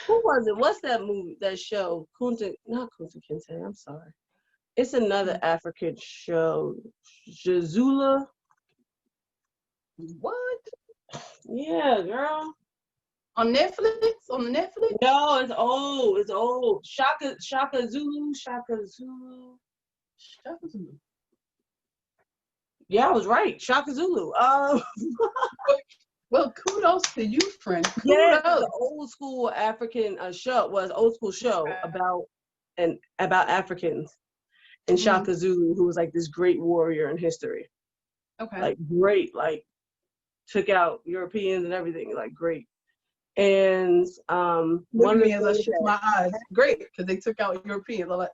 Who was it? What's that movie? That show? Not Kunta Kinte. I'm sorry. It's another African show. Jazula. What? Yeah, girl. On Netflix? On the Netflix? No, it's old. It's old. Shaka Zulu. Yeah, I was right. Shaka Zulu. Well, kudos to you, friend. Kudos. Yeah, the old school African show was old school show about Africans and Shaka Zulu, who was like this great warrior in history. Okay. Like great, like took out Europeans and everything, like great. And look at me as I shut my eyes. Great, because they took out Europeans. I'm like,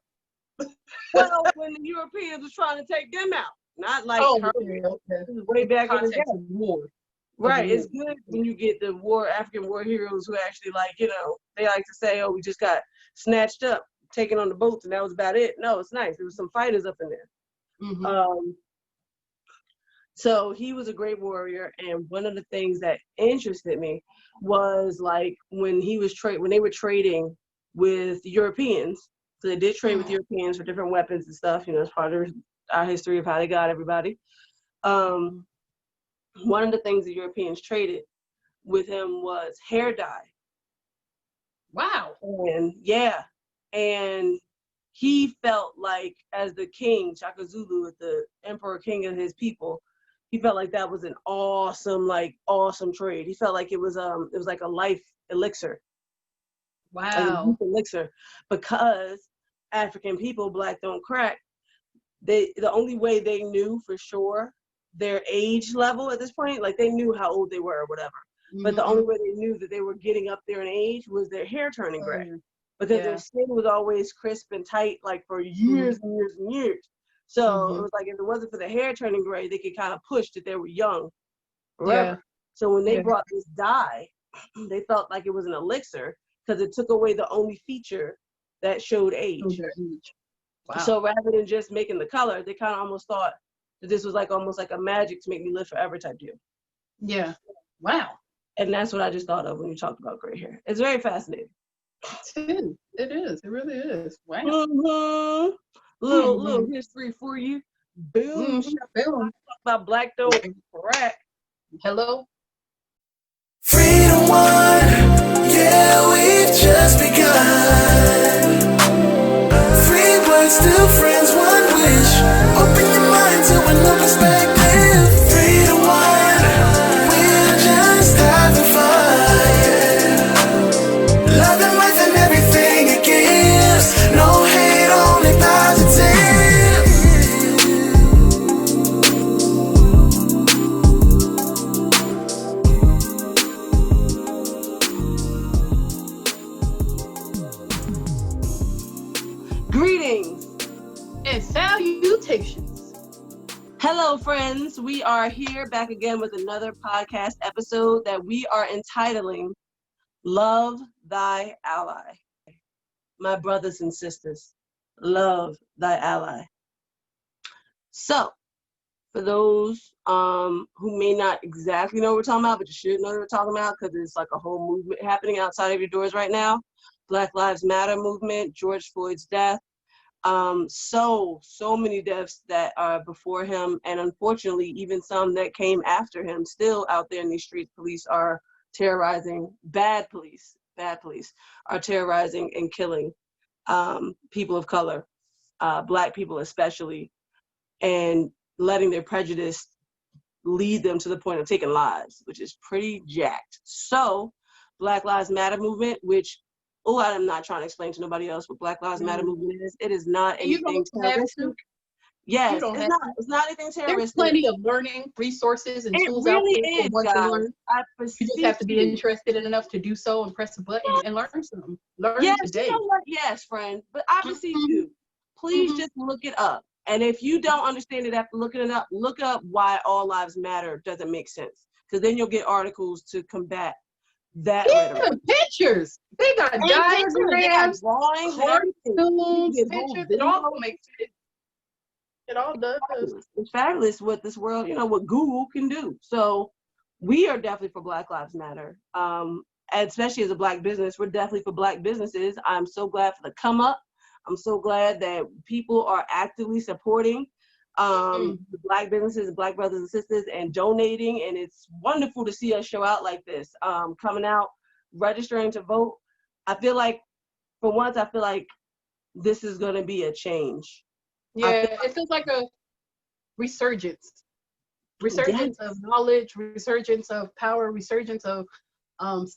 well, when the Europeans was trying to take them out, not like okay. way back in the day. War. Right, it's good when you get the African war heroes who actually they like to say, oh, we just got snatched up, taken on the boats, and that was about it. No, it's nice. There was some fighters up in there. So he was a great warrior, and one of the things that interested me was like when they were trading with Europeans. So they did trade with Europeans for different weapons and stuff. It's part of our history of how they got everybody. One of the things the Europeans traded with him was hair dye. Wow. And he felt like, as the king, Shaka Zulu, the emperor king of his people, he felt like that was an awesome trade. He felt like it was like a life elixir. Wow. Like a youth elixir, because African people, black don't crack. The only way they knew for sure their age level at this point, like they knew how old they were or whatever. But the only way they knew that they were getting up there in age was their hair turning gray. Because their skin was always crisp and tight, like for years and years and years. So it was like, if it wasn't for the hair turning gray, they could kind of push that they were young forever. Yeah. So when they brought this dye, they felt like it was an elixir because it took away the only feature that showed age. Wow. So rather than just making the color, they kind of almost thought that this was like almost like a magic to make me live forever type deal. Yeah. Wow. And that's what I just thought of when you talked about gray hair. It's very fascinating. It is. It really is. Wow. Little history for you. Boom. Talk about black don't crack. Hello. Freedom one, yeah, we've just begun. Three words, still friends, one wish. Open your mind to a new perspective. Freedom one, we're just having fun. Love and life and everything it gives. No hate, only positive. Greetings and salutations. Hello, friends. We are here back again with another podcast episode that we are entitling Love Thy Ally. My brothers and sisters, love thy ally. So, for those who may not exactly know what we're talking about, but you should know what we're talking about because it's like a whole movement happening outside of your doors right now. Black Lives Matter movement, George Floyd's death. So many deaths that are before him, and unfortunately, even some that came after him, still out there in these streets. Police are terrorizing, bad police are terrorizing and killing people of color, Black people especially, and letting their prejudice lead them to the point of taking lives, which is pretty jacked. So, Black Lives Matter movement, which I'm not trying to explain to nobody else what Black Lives Matter movement is. It is not anything terroristic. Yes, it's not anything terroristic. There's plenty of learning resources and tools out there for one to learn. You just have to be interested in enough to do so and press a button and learn something. Learn today. You know what? Yes, friend. But I beseech you, please just look it up. And if you don't understand it after looking it up, look up why all lives matter doesn't make sense. Because then you'll get articles to combat that. Pictures. They got diagrams, drawings, cartoons, pictures. It all makes sense. It all does. It's fabulous what this world, what Google can do. So we are definitely for Black Lives Matter. especially as a Black business, we're definitely for Black businesses. I'm so glad for the come up. I'm so glad that people are actively supporting the Black businesses, Black brothers and sisters, and donating. And it's wonderful to see us show out like this, coming out, registering to vote. I feel like, for once, I feel like this is going to be a change. Yeah, it feels like a resurgence of knowledge, resurgence of power, resurgence of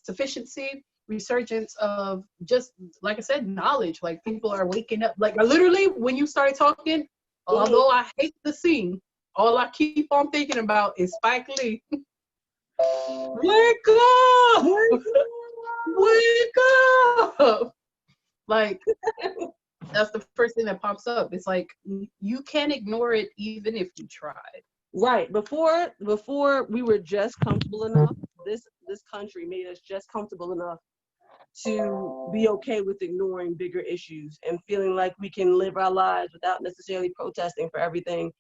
sufficiency, resurgence of, just like I said, knowledge. Like, people are waking up. Like, literally, when you started talking, although I hate the scene, all I keep on thinking about is Spike Lee. Wake up! Wake up! Like, that's the first thing that pops up. It's like, you can't ignore it even if you tried. Right. Before we were just comfortable enough. This country made us just comfortable enough to be okay with ignoring bigger issues and feeling like we can live our lives without necessarily protesting for everything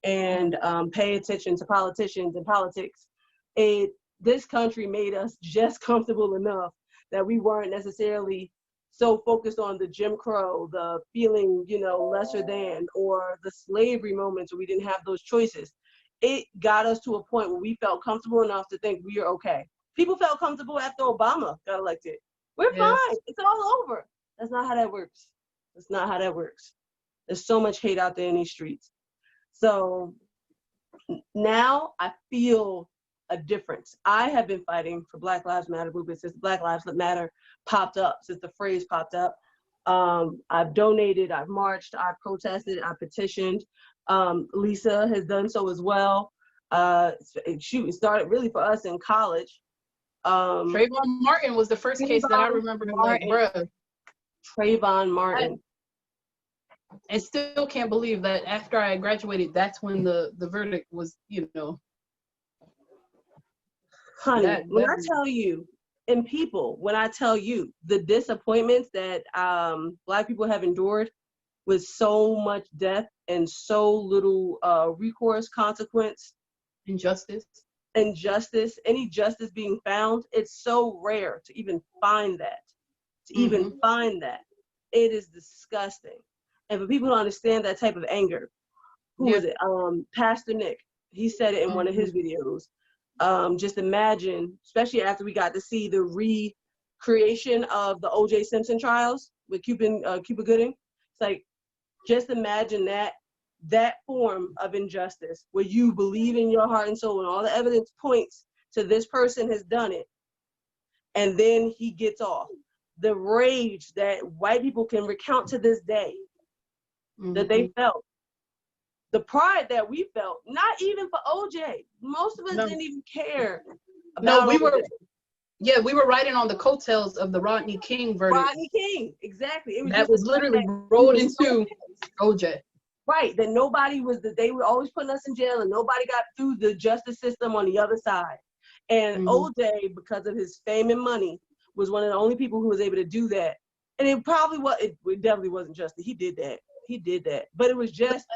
and pay attention to politicians and politics. This country made us just comfortable enough that we weren't necessarily so focused on the Jim Crow, the feeling, lesser than, or the slavery moments where we didn't have those choices. It got us to a point where we felt comfortable enough to think we are okay. People felt comfortable after Obama got elected. We're fine. It's all over. That's not how that works. That's not how that works. There's so much hate out there in these streets. So now I feel a difference. I have been fighting for Black Lives Matter movement since Black Lives Matter popped up, since the phrase popped up. I've donated, I've marched, I've protested, I've petitioned. Lisa has done so as well. It started really for us in college. Trayvon Martin was the first case that I remember. Like, bruh. Trayvon Martin. I still can't believe that after I graduated, that's when the verdict was, Honey, when I tell you, and people, when I tell you the disappointments that Black people have endured with so much death and so little recourse, consequence, injustice, any justice being found, it's so rare to even find that. It is disgusting. And for people to understand that type of anger, who was it? Pastor Nick, he said it in one of his videos. Just imagine, especially after we got to see the recreation of the O.J. Simpson trials with Cuba Gooding. It's like, just imagine that form of injustice where you believe in your heart and soul and all the evidence points to this person has done it, and then he gets off. The rage that white people can recount to this day that they felt. The pride that we felt, not even for OJ. Most of us didn't even care about we were riding on the coattails of the Rodney King verdict. Rodney King, exactly. It was that was literally rolled into OJ. Right, that they were always putting us in jail and nobody got through the justice system on the other side. And OJ, because of his fame and money, was one of the only people who was able to do that. And it definitely wasn't justice. He did that. But it was just.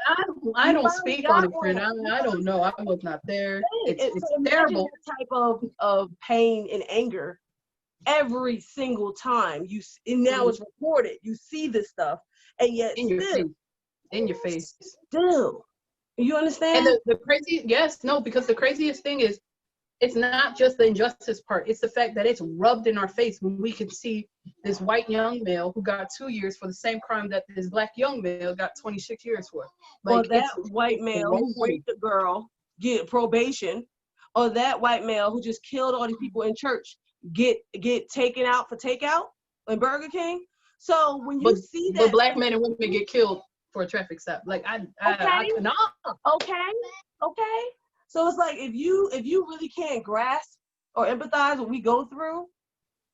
I don't speak on it, friend. I don't know. I was not there. It's terrible. That type of pain and anger every single time. And now it's recorded. You see this stuff. And yet in your face. Still. You understand? And because the craziest thing is, it's not just the injustice part. It's the fact that it's rubbed in our face when we can see this white young male who got 2 years for the same crime that this Black young male got 26 years for. Like, or that white male who raped a girl get probation, or that white male who just killed all these people in church get taken out for takeout in Burger King. So when you see that, but Black men and women get killed for a traffic stop. Like I cannot. Okay. So it's like, if you really can't grasp or empathize what we go through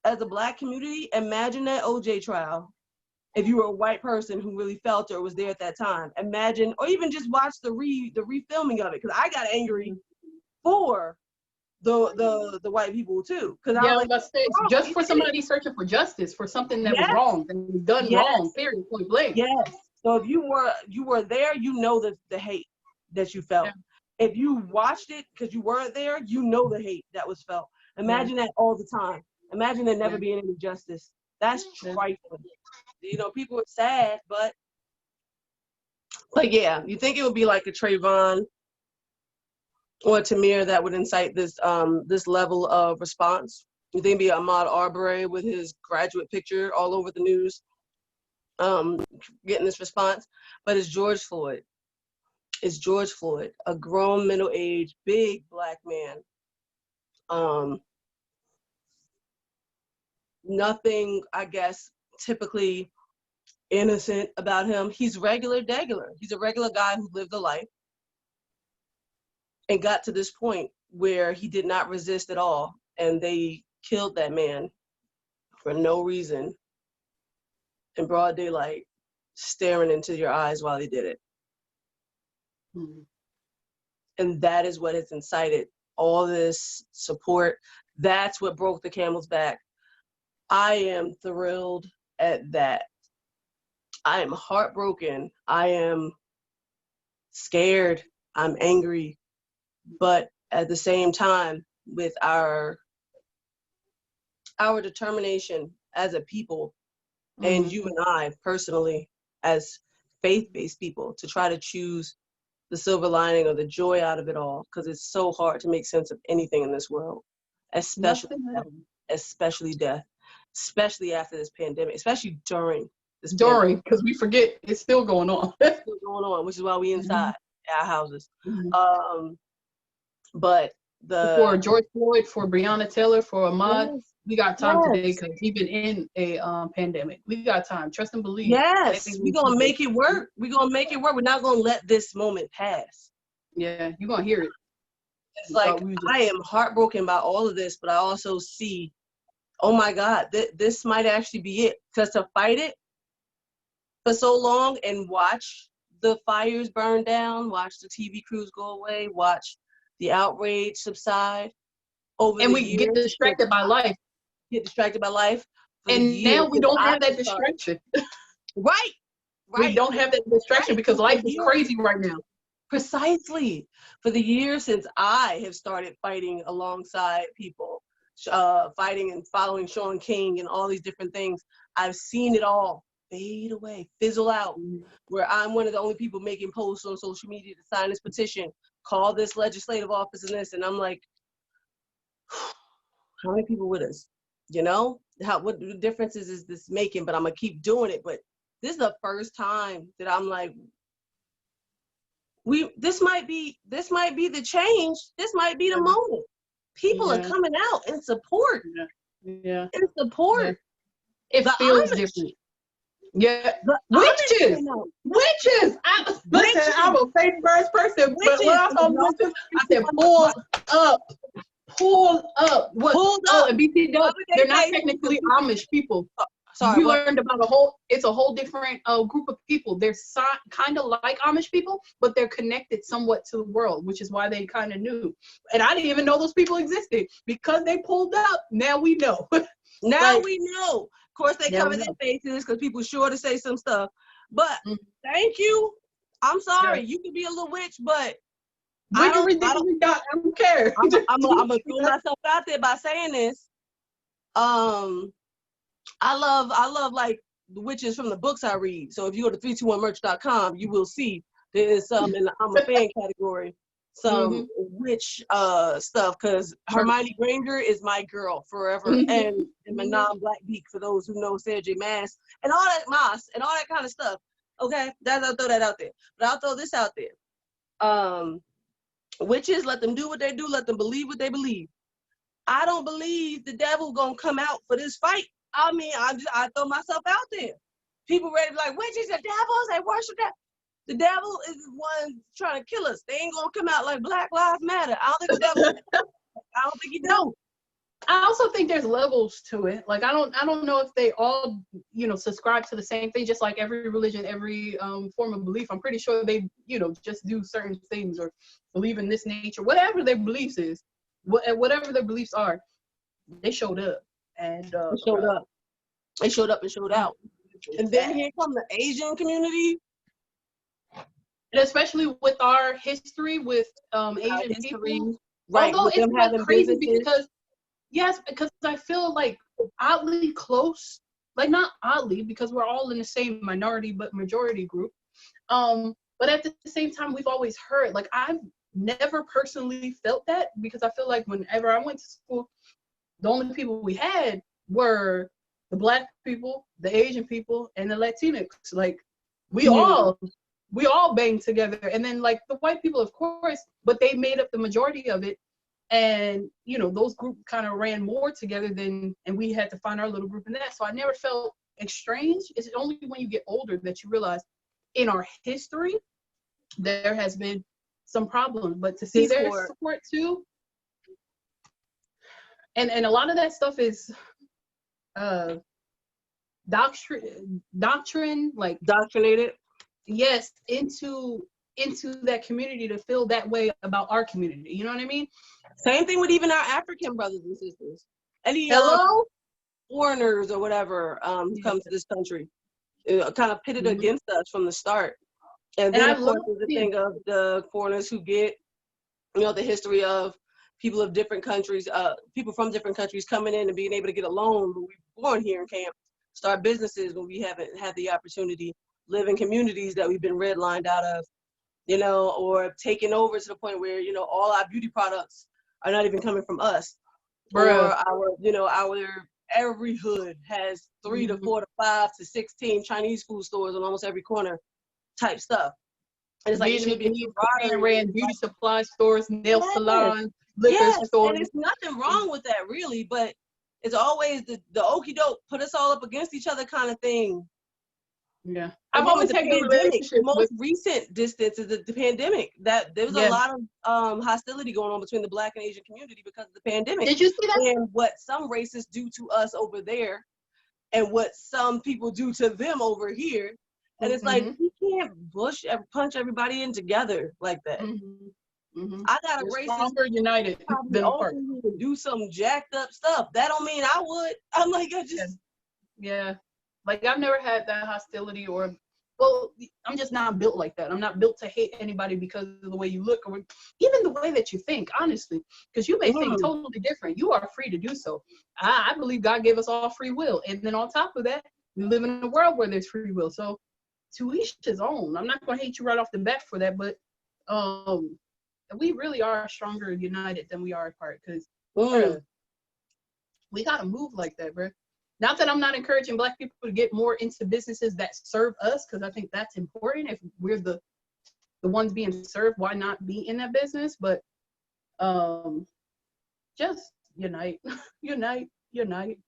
as a Black community, imagine that OJ trial. If you were a white person who really felt or was there at that time, imagine, or even just watch the refilming of it. Because I got angry for the white people too. Because I was like, just for somebody searching for justice for something that was wrong and was done wrong. Period. Point blank. Yes. So if you were there, the hate that you felt. Yeah. If you watched it because you weren't there, the hate that was felt. Imagine that all the time. Imagine there never being any justice. That's trifling. You know, people are sad, but yeah, you think it would be like a Trayvon or Tamir that would incite this this level of response? You think it'd be Ahmaud Arbery with his graduate picture all over the news, getting this response? But it's George Floyd. It's George Floyd, a grown, middle-aged, big Black man. Nothing, I guess, typically innocent about him. He's regular. He's a regular guy who lived a life and got to this point where he did not resist at all. And they killed that man for no reason in broad daylight, staring into your eyes while they did it. Mm-hmm. And that is what has incited all this support. That's what broke the camel's back. I am thrilled at that. I am heartbroken. I am scared. I'm angry. But at the same time, with our determination as a people, and you and I personally as faith-based people, to try to choose the silver lining or the joy out of it all, because it's so hard to make sense of anything in this world, especially death, especially after this pandemic, especially during this pandemic. Because we forget it's still going on. It's still going on, which is why we inside our houses. But for George Floyd, for Breonna Taylor, for Ahmaud, yes, we got time today because he's been in a pandemic. We got time. Trust and believe. Yes, we're gonna make it work. We're gonna make it work. We're not gonna let this moment pass. Yeah, you're gonna hear it. It's like, I am heartbroken by all of this, but I also see, oh my God, this might actually be it. Because to fight it for so long and watch the fires burn down, watch the TV crews go away, watch the outrage subside over and the we years, get distracted by life. And now we don't have that distraction. Right. We don't have that distraction because life is crazy right now. Precisely. For the years since I have started fighting alongside people, fighting and following Sean King and all these different things, I've seen it all fade away, fizzle out, where I'm one of the only people making posts on social media to sign this petition, call this legislative office and this, and I'm like, how many people with us? You know, what differences is this making? But I'm gonna keep doing it. But this is the first time that I'm like, this might be the change. This might be the moment. People are coming out in support. Yeah. In support. Yeah. It feels different. Yeah. Witches. Listen, I'm a faith-first person, but when I saw witches, I said, pull up. And BT, they're not technically Amish people. Sorry, you learned about it's a whole different group of people. They're kind of like Amish people, but they're connected somewhat to the world, which is why they kind of knew. And I didn't even know those people existed. Because they pulled up, now we know. Now we know. Of course, they cover their faces because people sure to say some stuff. But thank you. I'm sorry. You can be a little witch, but I don't care. I'm gonna throw myself out there by saying this. I love like the witches from the books I read. So if you go to 321merch.com, you will see there is some in the I'm a fan category, some witch stuff, because Hermione Granger is my girl forever, and my non-black geek for those who know Sarah J. Maas and all that Maas and all that kind of stuff. Okay, I'll throw that out there. But I'll throw this out there. Witches, let them do what they do. Let them believe what they believe. I don't believe the devil gonna come out for this fight. I mean, I throw myself out there. People ready to be like, witches and devils, they worship that. The devil is the one trying to kill us. They ain't gonna come out like Black Lives Matter. I don't think the devil. I don't think he do. I also think there's levels to it. Like I don't know if they all, subscribe to the same thing. Just like every religion, every form of belief. I'm pretty sure they, just do certain things or believe in this nature, whatever their beliefs is, whatever their beliefs are. They showed up and They showed up and showed out. And then here come the Asian community. And especially with our history with Asian people. Right. Although with them it's having crazy businesses. because I feel like oddly close, like not oddly because we're all in the same minority but majority group. But at the same time, we've always heard, like I've never personally felt that because I feel like whenever I went to school, the only people we had were the Black people, the Asian people, and the Latinx. Like we all banged together, and then like the white people, of course, but they made up the majority of it. And you know, those groups kind of ran more together and we had to find our little group in that. So I never felt estranged. It's only when you get older that you realize in our history there has been some problems, but to see their support too, and a lot of that stuff is doctrine, like Indoctrinated. Yes, into that community to feel that way about our community. You know what I mean? Same thing with even our African brothers and sisters. Any foreigners or whatever come to this country, kind of pitted against us from the start. And then of course there's the thing of the foreigners who get, you know, the history of people of different countries, people from different countries coming in and being able to get a loan when we were born here in camp, start businesses when we haven't had the opportunity, live in communities that we've been redlined out of, you know, or taking over to the point where, you know, all our beauty products are not even coming from us. Bruh. Or our, you know, every hood has 3 to 4 to 5 to 16 Chinese food stores on almost every corner type stuff. And it's like it should be ran beauty supply stores, nail salons, liquor stores. And there's nothing wrong with that really, but it's always the okie doke, put us all up against each other kind of thing. Yeah. I've always had good relationships. The most recent distance is the pandemic. That there was a lot of hostility going on between the Black and Asian community because of the pandemic. Did you see that? And what some racists do to us over there and what some people do to them over here. And it's like, we can't punch everybody in together like that. I got a racist united than apart. Do some jacked up stuff. That don't mean I would. I'm like, like I've never had that hostility well, I'm just not built like that. I'm not built to hate anybody because of the way you look or even the way that you think, honestly, because you may think totally different. You are free to do so. I believe God gave us all free will. And then on top of that, we live in a world where there's free will. So to each his own. I'm not going to hate you right off the bat for that, but we really are stronger united than we are apart because we got to move like that, bro. Not that I'm not encouraging Black people to get more into businesses that serve us, because I think that's important. If we're the ones being served, why not be in that business? But just unite, unite, unite,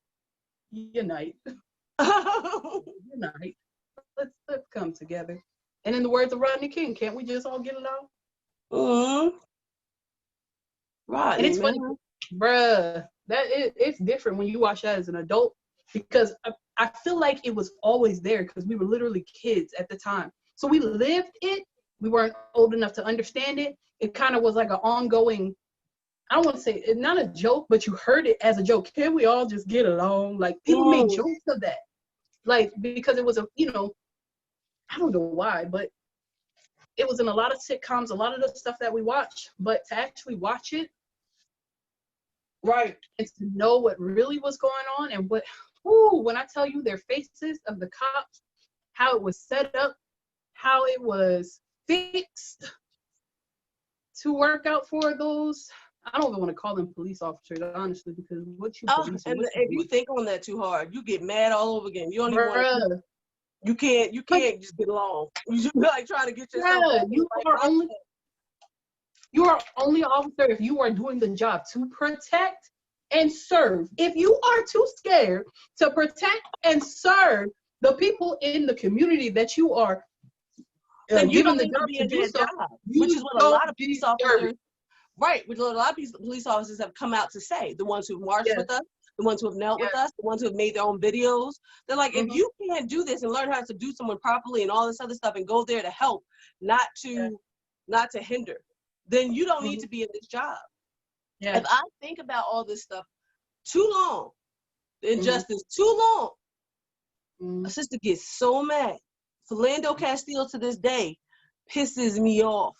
unite, unite. Let's come together. And in the words of Rodney King, can't we just all get it out? Right. And it's funny, bruh, it's different when you watch that as an adult. Because I feel like it was always there because we were literally kids at the time. So we lived it. We weren't old enough to understand it. It kind of was like an ongoing, I don't want to say, it's not a joke, but you heard it as a joke. Can we all just get along? Like people made jokes of that. Like, because it was I don't know why, but it was in a lot of sitcoms, a lot of the stuff that we watch. But to actually watch it, right, and to know what really was going on and when I tell you their faces of the cops, how it was set up, how it was fixed to work out for those, I don't even want to call them police officers, honestly, because if you think on that too hard, you get mad all over again. You don't even want to. You can't just get along. You just like trying to get yourself. You are only an officer if you are doing the job to protect and serve. If you are too scared to protect and serve the people in the community that you are given the job to do so, which is what a lot of police officers, which a lot of police officers have come out to say. The ones who've marched with us, the ones who have knelt with us, the ones who have made their own videos. They're like, if you can't do this and learn how to do someone properly and all this other stuff and go there to help, not to hinder, then you don't need to be in this job. Yeah. If I think about all this stuff too long, the injustice too long, my sister gets so mad. Philando Castile to this day pisses me off.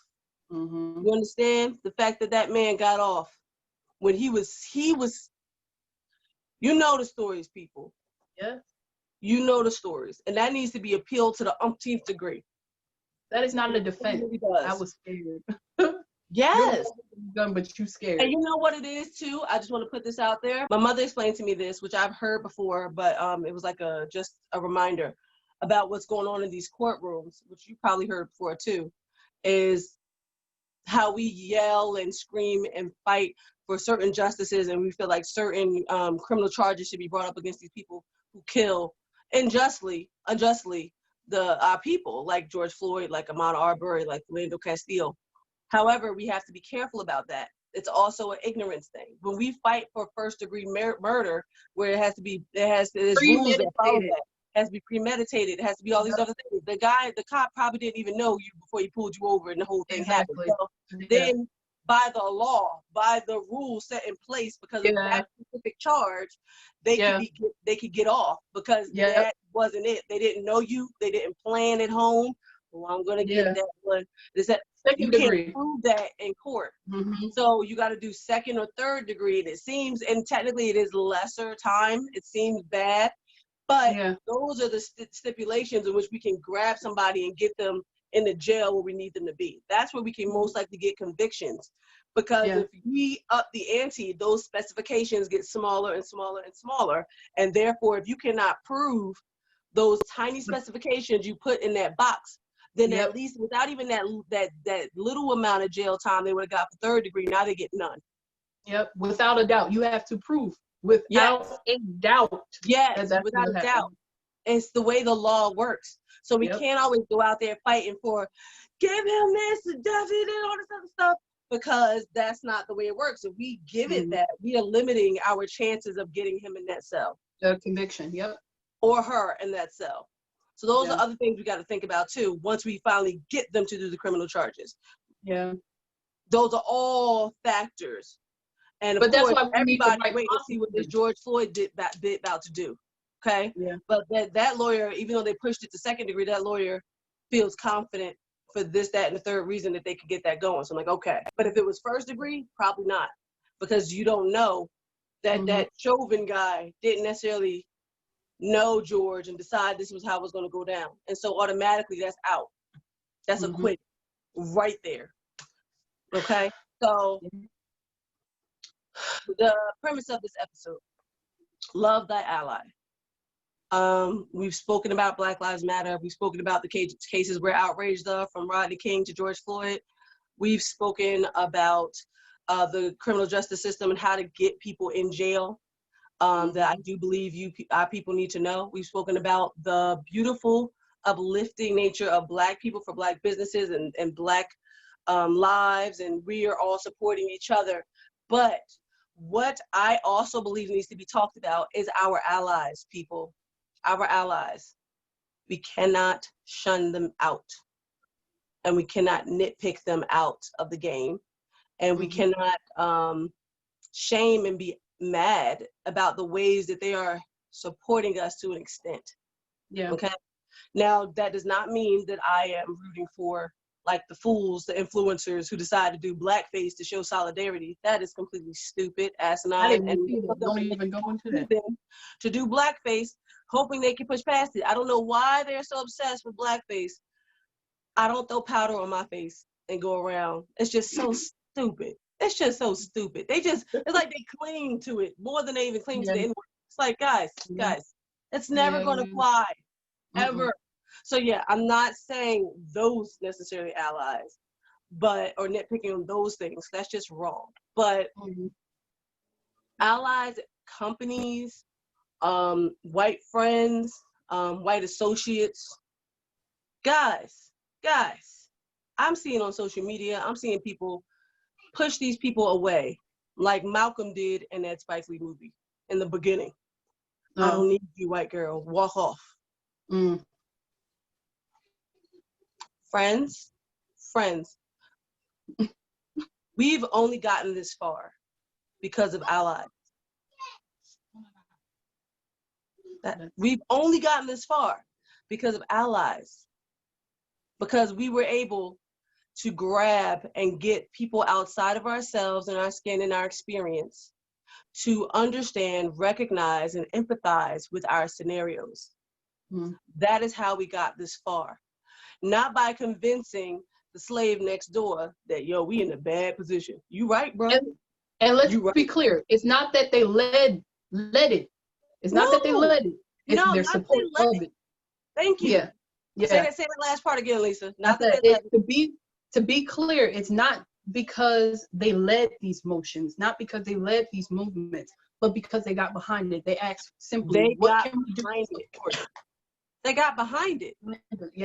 You understand? The fact that man got off when he was You know the stories, people. Yeah. You know the stories. And that needs to be appealed to the umpteenth degree. That is not a defense. It really I does. was scared. Yes. Gun, but you scared. And you know what it is too? I just want to put this out there. My mother explained to me this, which I've heard before, but it was like just a reminder about what's going on in these courtrooms, which you probably heard before too, is how we yell and scream and fight for certain justices, and we feel like certain criminal charges should be brought up against these people who kill unjustly our people, like George Floyd, like Ahmaud Arbery, like Philando Castile. However, we have to be careful about that. It's also an ignorance thing. When we fight for first-degree murder, where there's rules that follow that. It has to be premeditated. It has to be all these other things. The cop probably didn't even know you before he pulled you over and the whole thing happened. So then, by the law, by the rules set in place because of that specific charge, they could get off because that wasn't it. They didn't know you. They didn't plan at home. Well, I'm gonna get that one. You can't prove that in court. So you got to do second or third degree. And and technically it is lesser time. It seems bad, but those are the stipulations in which we can grab somebody and get them in the jail where we need them to be. That's where we can most likely get convictions. Because if we up the ante, those specifications get smaller and smaller and smaller. And therefore, if you cannot prove those tiny specifications you put in that box, then at least without even that little amount of jail time they would have got for third degree, now they get none. Yep, without a doubt. You have to prove without a doubt. Yes, without a doubt. It's the way the law works. So we can't always go out there fighting for, give him this, and all this other stuff, because that's not the way it works. If we give it that, we are limiting our chances of getting him in that cell. Conviction, or her in that cell. So those are other things we got to think about too, once we finally get them to do the criminal charges. Those are all factors. And of course, that's why everybody wait to see what this George Floyd did about to do. Okay? But that lawyer, even though they pushed it to second degree, that lawyer feels confident for this, that, and the third reason that they could get that going. So I'm like, okay. But if it was first degree, probably not. Because you don't know that that Chauvin guy didn't necessarily know George and decide this was how it was going to go down. And so automatically that's out. That's a quit right there. Okay? So the premise of this episode, love thy ally. We've spoken about Black Lives Matter. We've spoken about the cases we're outraged of, from Rodney King to George Floyd. We've spoken about the criminal justice system and how to get people in jail. That I do believe our people need to know. We've spoken about the beautiful, uplifting nature of Black people for Black businesses and Black lives, and we are all supporting each other. But what I also believe needs to be talked about is our allies, people. Our allies. We cannot shun them out, and we cannot nitpick them out of the game, and we cannot shame and be mad about the ways that they are supporting us to an extent. Okay. Now that does not mean that I am rooting for like the fools, the influencers who decide to do blackface to show solidarity. That is completely stupid, asinine, and don't even go into that. To do blackface, hoping they can push past it. I don't know why they're so obsessed with blackface. I don't throw powder on my face and go around. It's just so stupid. It's just so stupid. It's like they cling to it more than they even cling to the N-word. It's like, guys, it's never going to fly, ever. So yeah, I'm not saying those necessarily allies, or nitpicking on those things. That's just wrong. But allies, companies, white friends, white associates, guys, I'm seeing on social media, I'm seeing people push these people away, like Malcolm did in that Spike Lee movie in the beginning. I don't need you, white girl. Walk off. Friends, we've only gotten this far because of allies. We've only gotten this far because of allies. Because we were able to grab and get people outside of ourselves and our skin and our experience to understand, recognize, and empathize with our scenarios. That is how we got this far. Not by convincing the slave next door that, yo, we in a bad position. You right, bro. And let's be clear. It's not that they led it. It's not that they led it. It's their support of it. Thank you. Yeah. Say that last part again, Lisa. Not that they led it. To be clear, it's not because they led these motions, not because they led these movements, but because they got behind it. They asked simply, what can we do to support it? They got behind it. Yeah.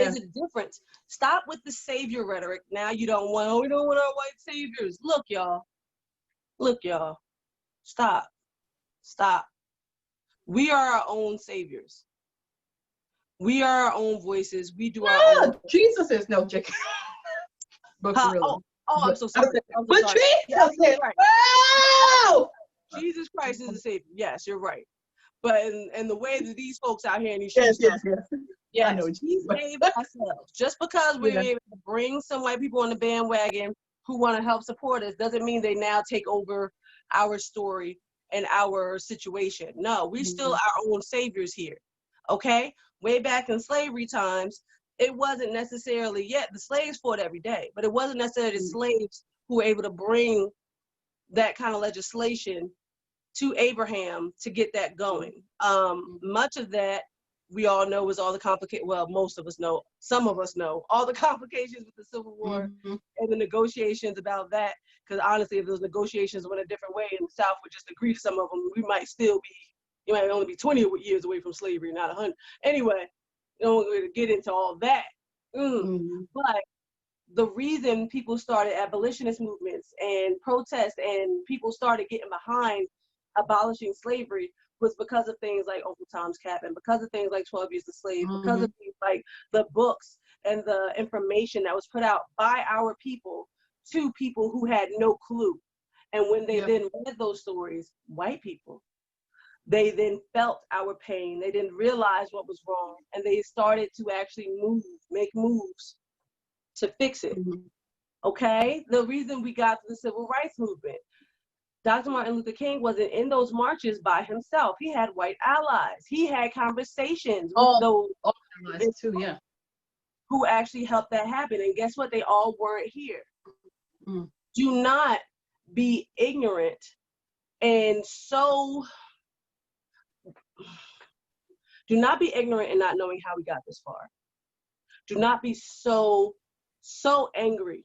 There's a difference. Stop with the savior rhetoric. Now we don't want our white saviors. Look, y'all. Stop. We are our own saviors. We are our own voices. We do our own. Jesus is no chicken. But for real. I'm so sorry. But Jesus is right. Oh! Jesus Christ is the savior. Yes, you're right. But in the way that these folks out here in these yes, yes, I know we save ourselves. Just because we're able to bring some white people on the bandwagon who want to help support us doesn't mean they now take over our story and our situation. No, we still our own saviors here. Okay? Way back in slavery times, it wasn't necessarily yet the slaves fought every day, but it wasn't necessarily the slaves who were able to bring that kind of legislation to Abraham to get that going. Much of that we all know was all the complicated, well, most of us know, some of us know, all the complications with the Civil War and the negotiations about that. Because honestly, if those negotiations went a different way and the South would just agree to some of them, we might still be, you might only be 20 years away from slavery, not 100. Anyway, you don't want to get into all that. But the reason people started abolitionist movements and protests and people started getting behind abolishing slavery was because of things like Uncle Tom's Cap and because of things like 12 Years a Slave, because of things like the books and the information that was put out by our people to people who had no clue. And when they then read those stories, white people, they then felt our pain. They didn't realize what was wrong. And they started to actually make moves to fix it. Okay? The reason we got to the civil rights movement, Dr. Martin Luther King wasn't in those marches by himself. He had white allies. He had conversations with those allies too, who actually helped that happen. And guess what? They all weren't here. Do not be ignorant and do not be ignorant and not knowing how we got this far. Do not be so angry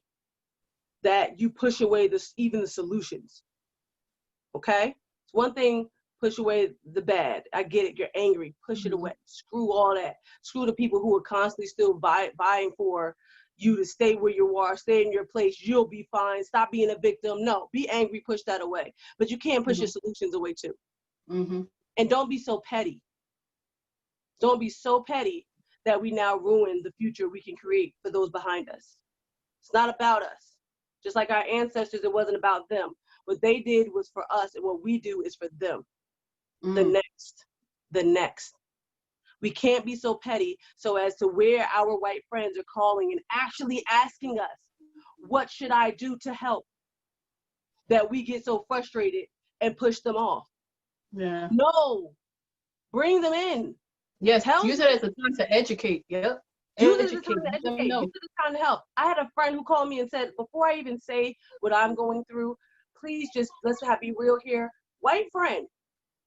that you push away even the solutions. Okay? It's one thing, push away the bad. I get it. You're angry. Push it away. Screw all that. Screw the people who are constantly still vying for you to stay where you are, stay in your place. You'll be fine. Stop being a victim. No, be angry. Push that away. But you can't push your solutions away too. And don't be so petty. Don't be so petty that we now ruin the future we can create for those behind us. It's not about us. Just like our ancestors, it wasn't about them. What they did was for us, and what we do is for them. The next. We can't be so petty so as to where our white friends are calling and actually asking us, what should I do to help? That we get so frustrated and push them off. No, bring them in. Yes, use it as a time to educate. Use it as a time to educate. Use it as a time to help. I had a friend who called me and said, before I even say what I'm going through, please just, let's be real here. White friend,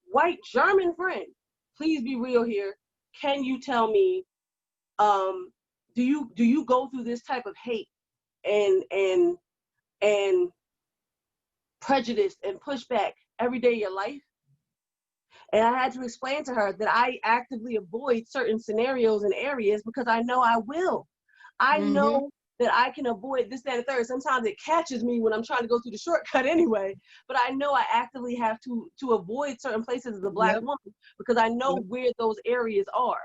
white German friend, please be real here. Can you tell me, do you go through this type of hate and prejudice and pushback every day of your life? And I had to explain to her that I actively avoid certain scenarios and areas because I know I will. I know that I can avoid this, that, and the third. Sometimes it catches me when I'm trying to go through the shortcut anyway, but I know I actively have to avoid certain places as a Black woman because I know where those areas are.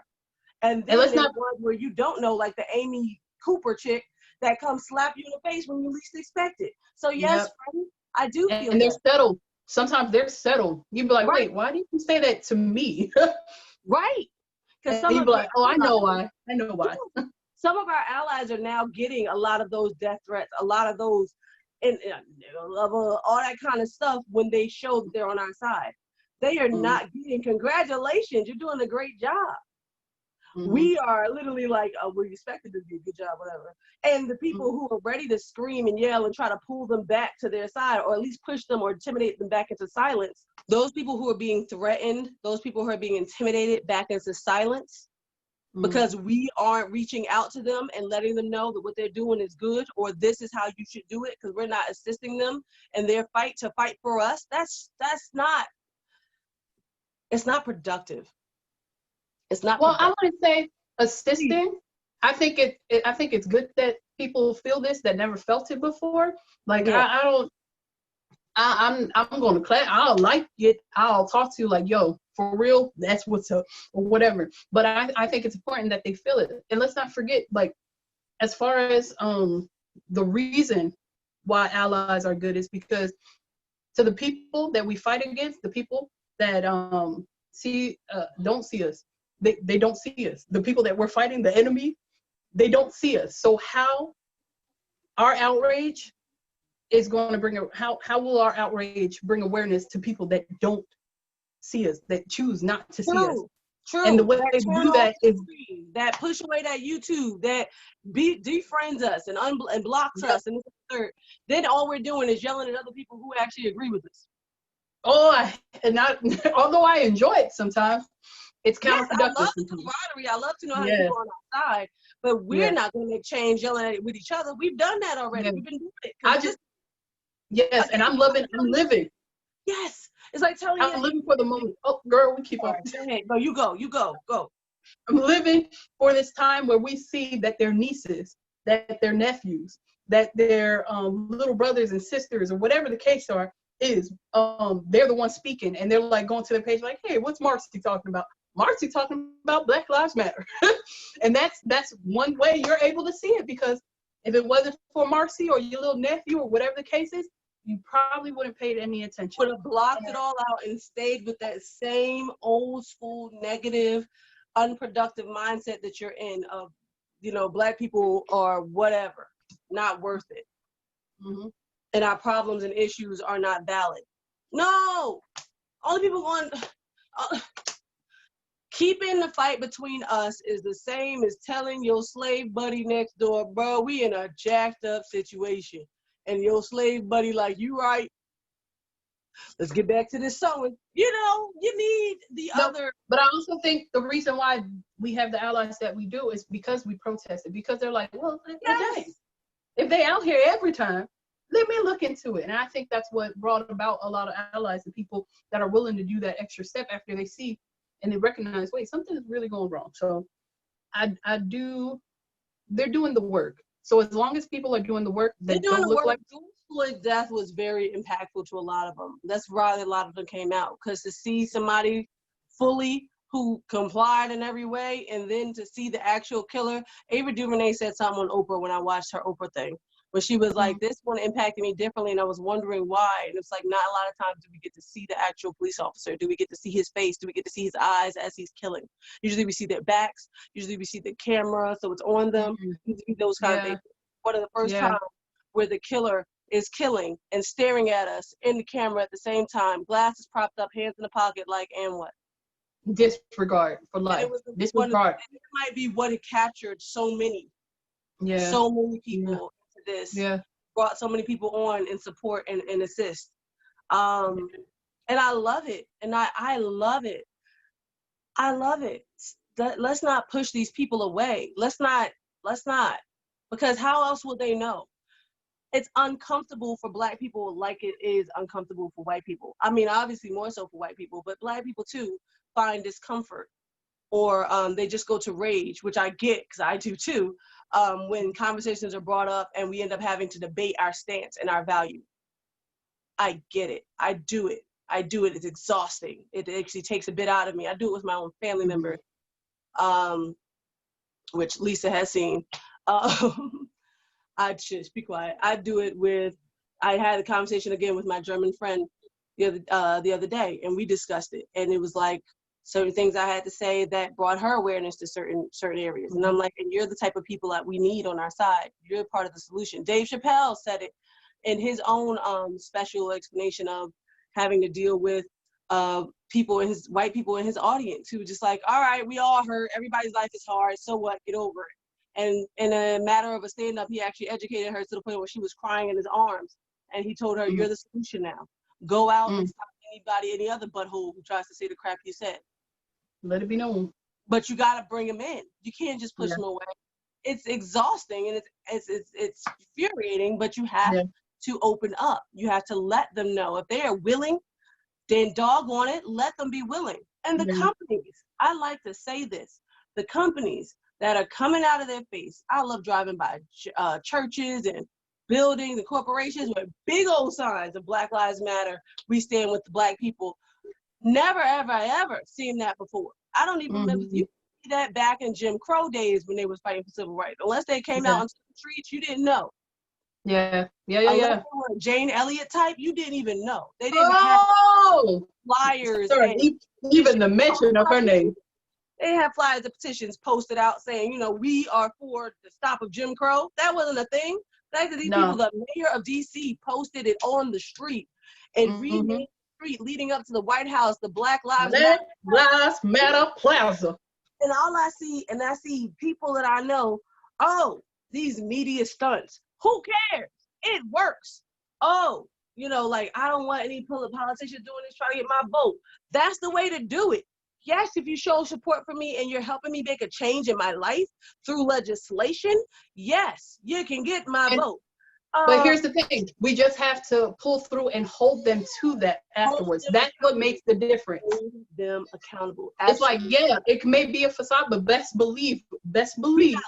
And then there's one where you don't know, like the Amy Cooper chick that comes slap you in the face when you least expect it. So yes, friend, I do feel and they're settled. Sometimes they're settled. You'd be like, wait, why did you say that to me? Right. Because some people like, I know why. I know why. Some of our allies are now getting a lot of those death threats, a lot of those and all that kind of stuff when they show that they're on our side. They are not getting congratulations. You're doing a great job. We are literally like, oh, we expected to do a good job, whatever. And the people who are ready to scream and yell and try to pull them back to their side, or at least push them or intimidate them back into silence, those people who are being threatened, those people who are being intimidated back into silence, because we aren't reaching out to them and letting them know that what they're doing is good, or this is how you should do it, because we're not assisting them in their fight to fight for us. That's not, it's not productive. It's not. Well, I want to say assisting. I think it's good that people feel this that never felt it before. Like I'm going to class. I'll like it. I'll talk to you like, yo, for real, that's what's up, or whatever. But I think it's important that they feel it. And let's not forget, like, as far as the reason why allies are good is because to the people that we fight against, the people that don't see us. They don't see us. The people that we're fighting, the enemy, they don't see us. So how our outrage is going to bring how will our outrage bring awareness to people that don't see us, that choose not to see us? True. And the way they do that is that push away that YouTube, that defriends us and and blocks us, and third. Then all we're doing is yelling at other people who actually agree with us. Although I enjoy it sometimes. It's counterproductive. Yes, I love the camaraderie. I love to know how people are on our side, but we're not going to make change yelling at it with each other. We've done that already. We've been doing it. And I'm living. Yes, it's like telling I'm living for the moment. Oh, girl, we keep on. No, you go. I'm living for this time where we see that their nieces, that their nephews, that their little brothers and sisters, or whatever the case is, they're the ones speaking, and they're like going to the page like, hey, what's Marcy talking about? Marcy talking about Black Lives Matter. And that's one way you're able to see it, because if it wasn't for Marcy or your little nephew or whatever the case is, you probably wouldn't pay any attention. Would have blocked it all out and stayed with that same old school, negative, unproductive mindset that you're in of, Black people are whatever, not worth it. And our problems and issues are not valid. No! All the people going... Keeping the fight between us is the same as telling your slave buddy next door, bro, we in a jacked up situation. And your slave buddy like, you right. Let's get back to this sewing. You need the other. But I also think the reason why we have the allies that we do is because we protested. Because they're like, well, if they out here every time, let me look into it. And I think that's what brought about a lot of allies and people that are willing to do that extra step after they see and they recognize, wait, something is really going wrong. So they're doing the work. So as long as people are doing the work, they don't look like. Floyd's death was very impactful to a lot of them. That's why a lot of them came out, because to see somebody fully who complied in every way, and then to see the actual killer. Ava DuVernay said something on Oprah when I watched her Oprah thing, where she was like, this one impacted me differently, and I was wondering why. And it's like, not a lot of times do we get to see the actual police officer. Do we get to see his face? Do we get to see his eyes as he's killing? Usually we see their backs. Usually we see the camera, so it's on them. Those kind of things. One of the first times where the killer is killing and staring at us in the camera at the same time, glasses propped up, hands in the pocket, like, and what? Disregard for life. Disregard. It might be what it captured so many people into this. Brought so many people on and support and assist. And I love it. And I love it. I love it. Let's not push these people away. Let's not. Because how else would they know? It's uncomfortable for Black people like it is uncomfortable for white people. I mean, obviously more so for white people, but Black people too find discomfort, or they just go to rage, which I get, because I do too, when conversations are brought up and we end up having to debate our stance and our value. I get it. I do it. It's exhausting. It actually takes a bit out of me. I do it with my own family members, which Lisa has seen. I should be quiet. I do it with, I had a conversation again with my German friend the other day, and we discussed it. And it was like certain things I had to say that brought her awareness to certain areas. And I'm like, and you're the type of people that we need on our side. You're part of the solution. Dave Chappelle said it in his own special explanation of having to deal with people in his white people in his audience who were just like, all right, we all hurt, everybody's life is hard, so what, get over it. And in a matter of a stand-up, he actually educated her to the point where she was crying in his arms, and he told her, you're the solution now. Go out and stop anybody, any other butthole who tries to say the crap you said. Let it be known. But you got to bring them in. You can't just push them away. It's exhausting and it's infuriating, but you have to open up. You have to let them know. If they are willing, then doggone it, let them be willing. And the companies, I like to say this, the companies that are coming out of their face. I love driving by churches and buildings and corporations with big old signs of Black Lives Matter. We stand with the Black people. Never, ever, ever seen that before. I don't even remember you see that back in Jim Crow days when they was fighting for civil rights. Unless they came out into the streets, you didn't know. Unless they were a Jane Elliott type, you didn't even know. They didn't have flyers. Even the mention of her name. They had flyers and petitions posted out saying, you know, we are for the stop of Jim Crow. That wasn't a thing. The fact that these people, the mayor of DC posted it on the street and renamed the street leading up to the White House, the Black Lives Matter Plaza. And all I see people that I know, oh, these media stunts. Who cares? It works. Oh, you know, like, I don't want any politicians doing this, trying to get my vote. That's the way to do it. Yes, if you show support for me and you're helping me make a change in my life through legislation, yes, you can get my vote. But here's the thing. We just have to pull through and hold them to that afterwards. That's what makes the difference. Hold them accountable. It's like, it may be a facade, but best believe,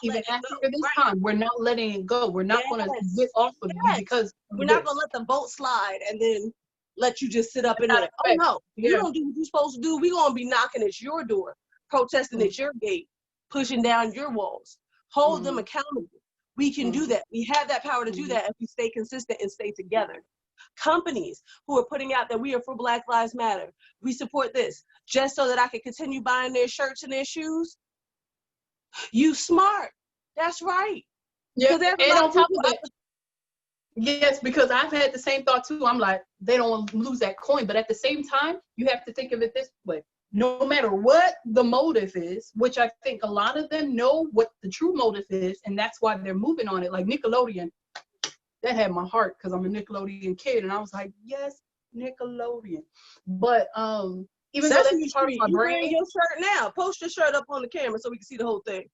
even after this time, we're not letting it go. We're not going to get off of you because we're not going to let the boat slide and then let you just sit up in there. Oh, no. You don't do what you're supposed to do. We're going to be knocking at your door, protesting at your gate, pushing down your walls. Hold them accountable. We can do that. We have that power to do that if we stay consistent and stay together. Companies who are putting out that we are for Black Lives Matter, we support this, just so that I can continue buying their shirts and their shoes. You smart. That's right. Yeah, and on top of that, yes, because I've had the same thought too. I'm like, they don't want to lose that coin. But at the same time, you have to think of it this way. No matter what the motive is, which I think a lot of them know what the true motive is, and that's why they're moving on it. Like Nickelodeon, that had my heart because I'm a Nickelodeon kid, and I was like, yes, Nickelodeon. But even though that's part of my brain, your shirt now. Post your shirt up on the camera so we can see the whole thing.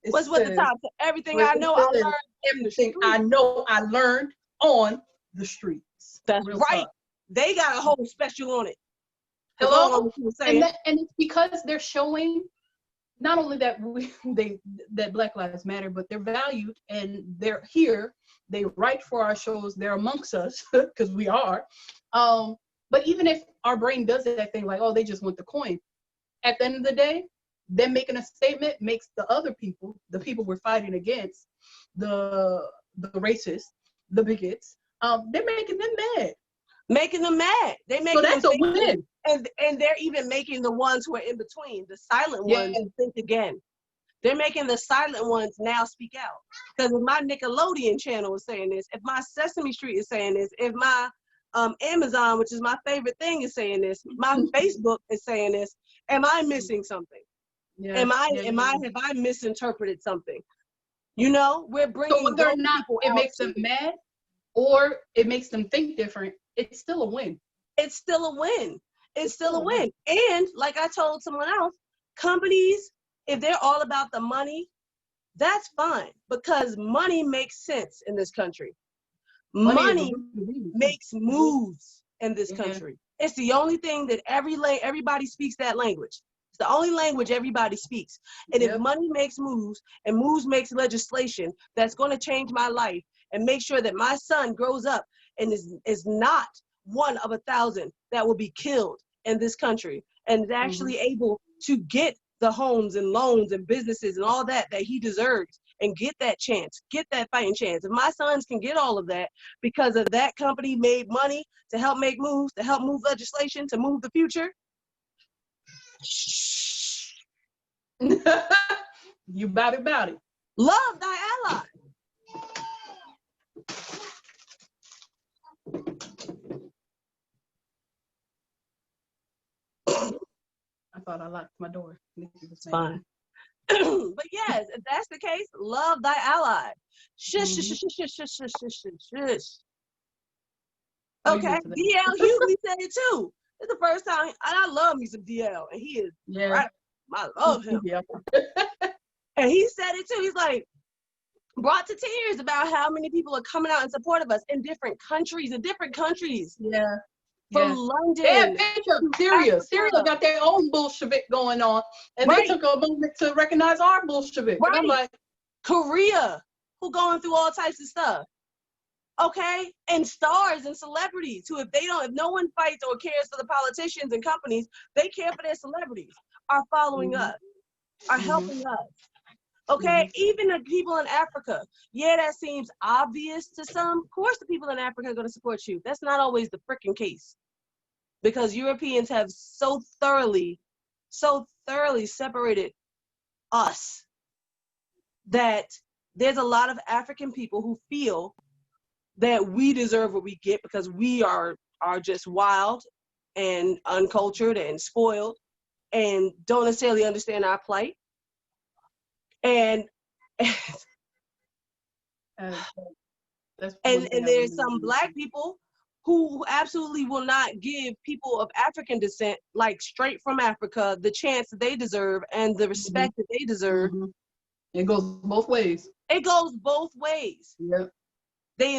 What's with the top? So everything I know, I learned. Everything I know, I learned on the streets. That's right. They got a whole special on it. Hello, and it's because they're showing not only that that Black Lives Matter, but they're valued and they're here. They write for our shows. They're amongst us because we are. But even if our brain does that thing, like, oh, they just want the coin. At the end of the day, them making a statement makes the other people, the people we're fighting against, the racists, the bigots, they're making them mad. Making them mad. They make so that's a win. And they're even making the ones who are in between, the silent ones, think again. They're making the silent ones now speak out. Because if my Nickelodeon channel is saying this, if my Sesame Street is saying this, if my Amazon, which is my favorite thing, is saying this, my Facebook is saying this, am I missing something? Yeah. Have I misinterpreted something? You know, we're bringing. So whether or not it makes them mad or it makes them think different, it's still a win. It's still a win. It's still a win. And like I told someone else, companies, if they're all about the money, that's fine because money makes sense in this country. Money makes moves in this country. It's the only thing that everybody speaks that language. It's the only language everybody speaks. And if money makes moves and moves makes legislation that's going to change my life and make sure that my son grows up and is not one of 1,000 that will be killed in this country and is actually able to get the homes and loans and businesses and all that he deserves and get that chance, get that fighting chance. If my sons can get all of that because of that company made money to help make moves, to help move legislation, to move the future. You bout it. Love thy ally. thought I locked my door. It's fine. But yes, if that's the case, love thy ally. Shush, shush, shush, shush, shush, shush, shush, shush, shush. Okay, DL Hughley said it too. It's the first time, and I love me some DL, and he is right. I love him. Yeah. And he said it too. He's like, brought to tears about how many people are coming out in support of us in different countries. Yeah. From London. They had pictures of Syria. Syria got their own Bolshevik going on, and they took a moment to recognize our Bolshevik. Right. And I'm like, Korea, who going through all types of stuff. Okay, and stars and celebrities who, if no one fights or cares for the politicians and companies, they care for their celebrities, are following us, are helping us. Okay, even the people in Africa. Yeah, that seems obvious to some. Of course, the people in Africa are going to support you. That's not always the freaking case, because Europeans have so thoroughly separated us that there's a lot of African people who feel that we deserve what we get because we are just wild and uncultured and spoiled and don't necessarily understand our plight. And there's some Black people who absolutely will not give people of African descent, like straight from Africa, the chance that they deserve and the respect that they deserve. It goes both ways. It goes both ways. Yep. We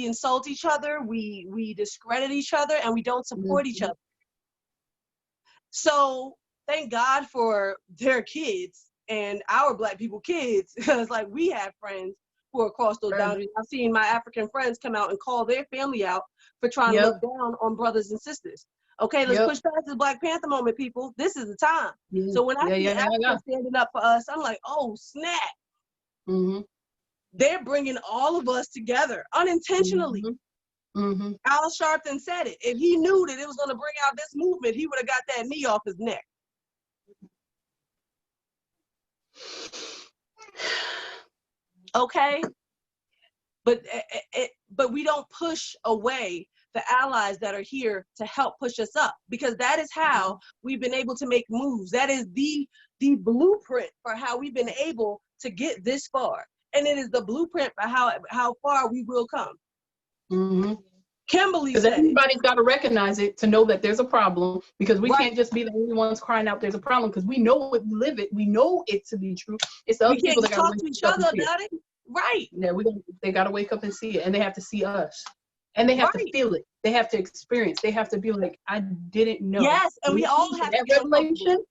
insult each other, we discredit each other, and we don't support each other. So thank God for their kids and our Black people kids, because like we have friends who are across those boundaries. I've seen my African friends come out and call their family out for trying to look down on brothers and sisters. Okay, let's push past this Black Panther moment, people. This is the time. So when I see Africans standing up for us, I'm like, oh, snap. They're bringing all of us together unintentionally. Al Sharpton said it. If he knew that it was going to bring out this movement, he would have got that knee off his neck. Okay, but we don't push away the allies that are here to help push us up, because that is how we've been able to make moves. That is the blueprint for how we've been able to get this far, and it is the blueprint for how far we will come. Kimberly said everybody's got to recognize it to know that there's a problem, because we can't just be the only ones crying out there's a problem, because we know it, we live it, we know it to be true. It's the other people that got to talk to each other about it. Right. Yeah, they got to wake up and see it, and they have to see us, and they have to feel it. They have to experience. They have to be like, I didn't know. Yes, and we all have to get uncomfortable.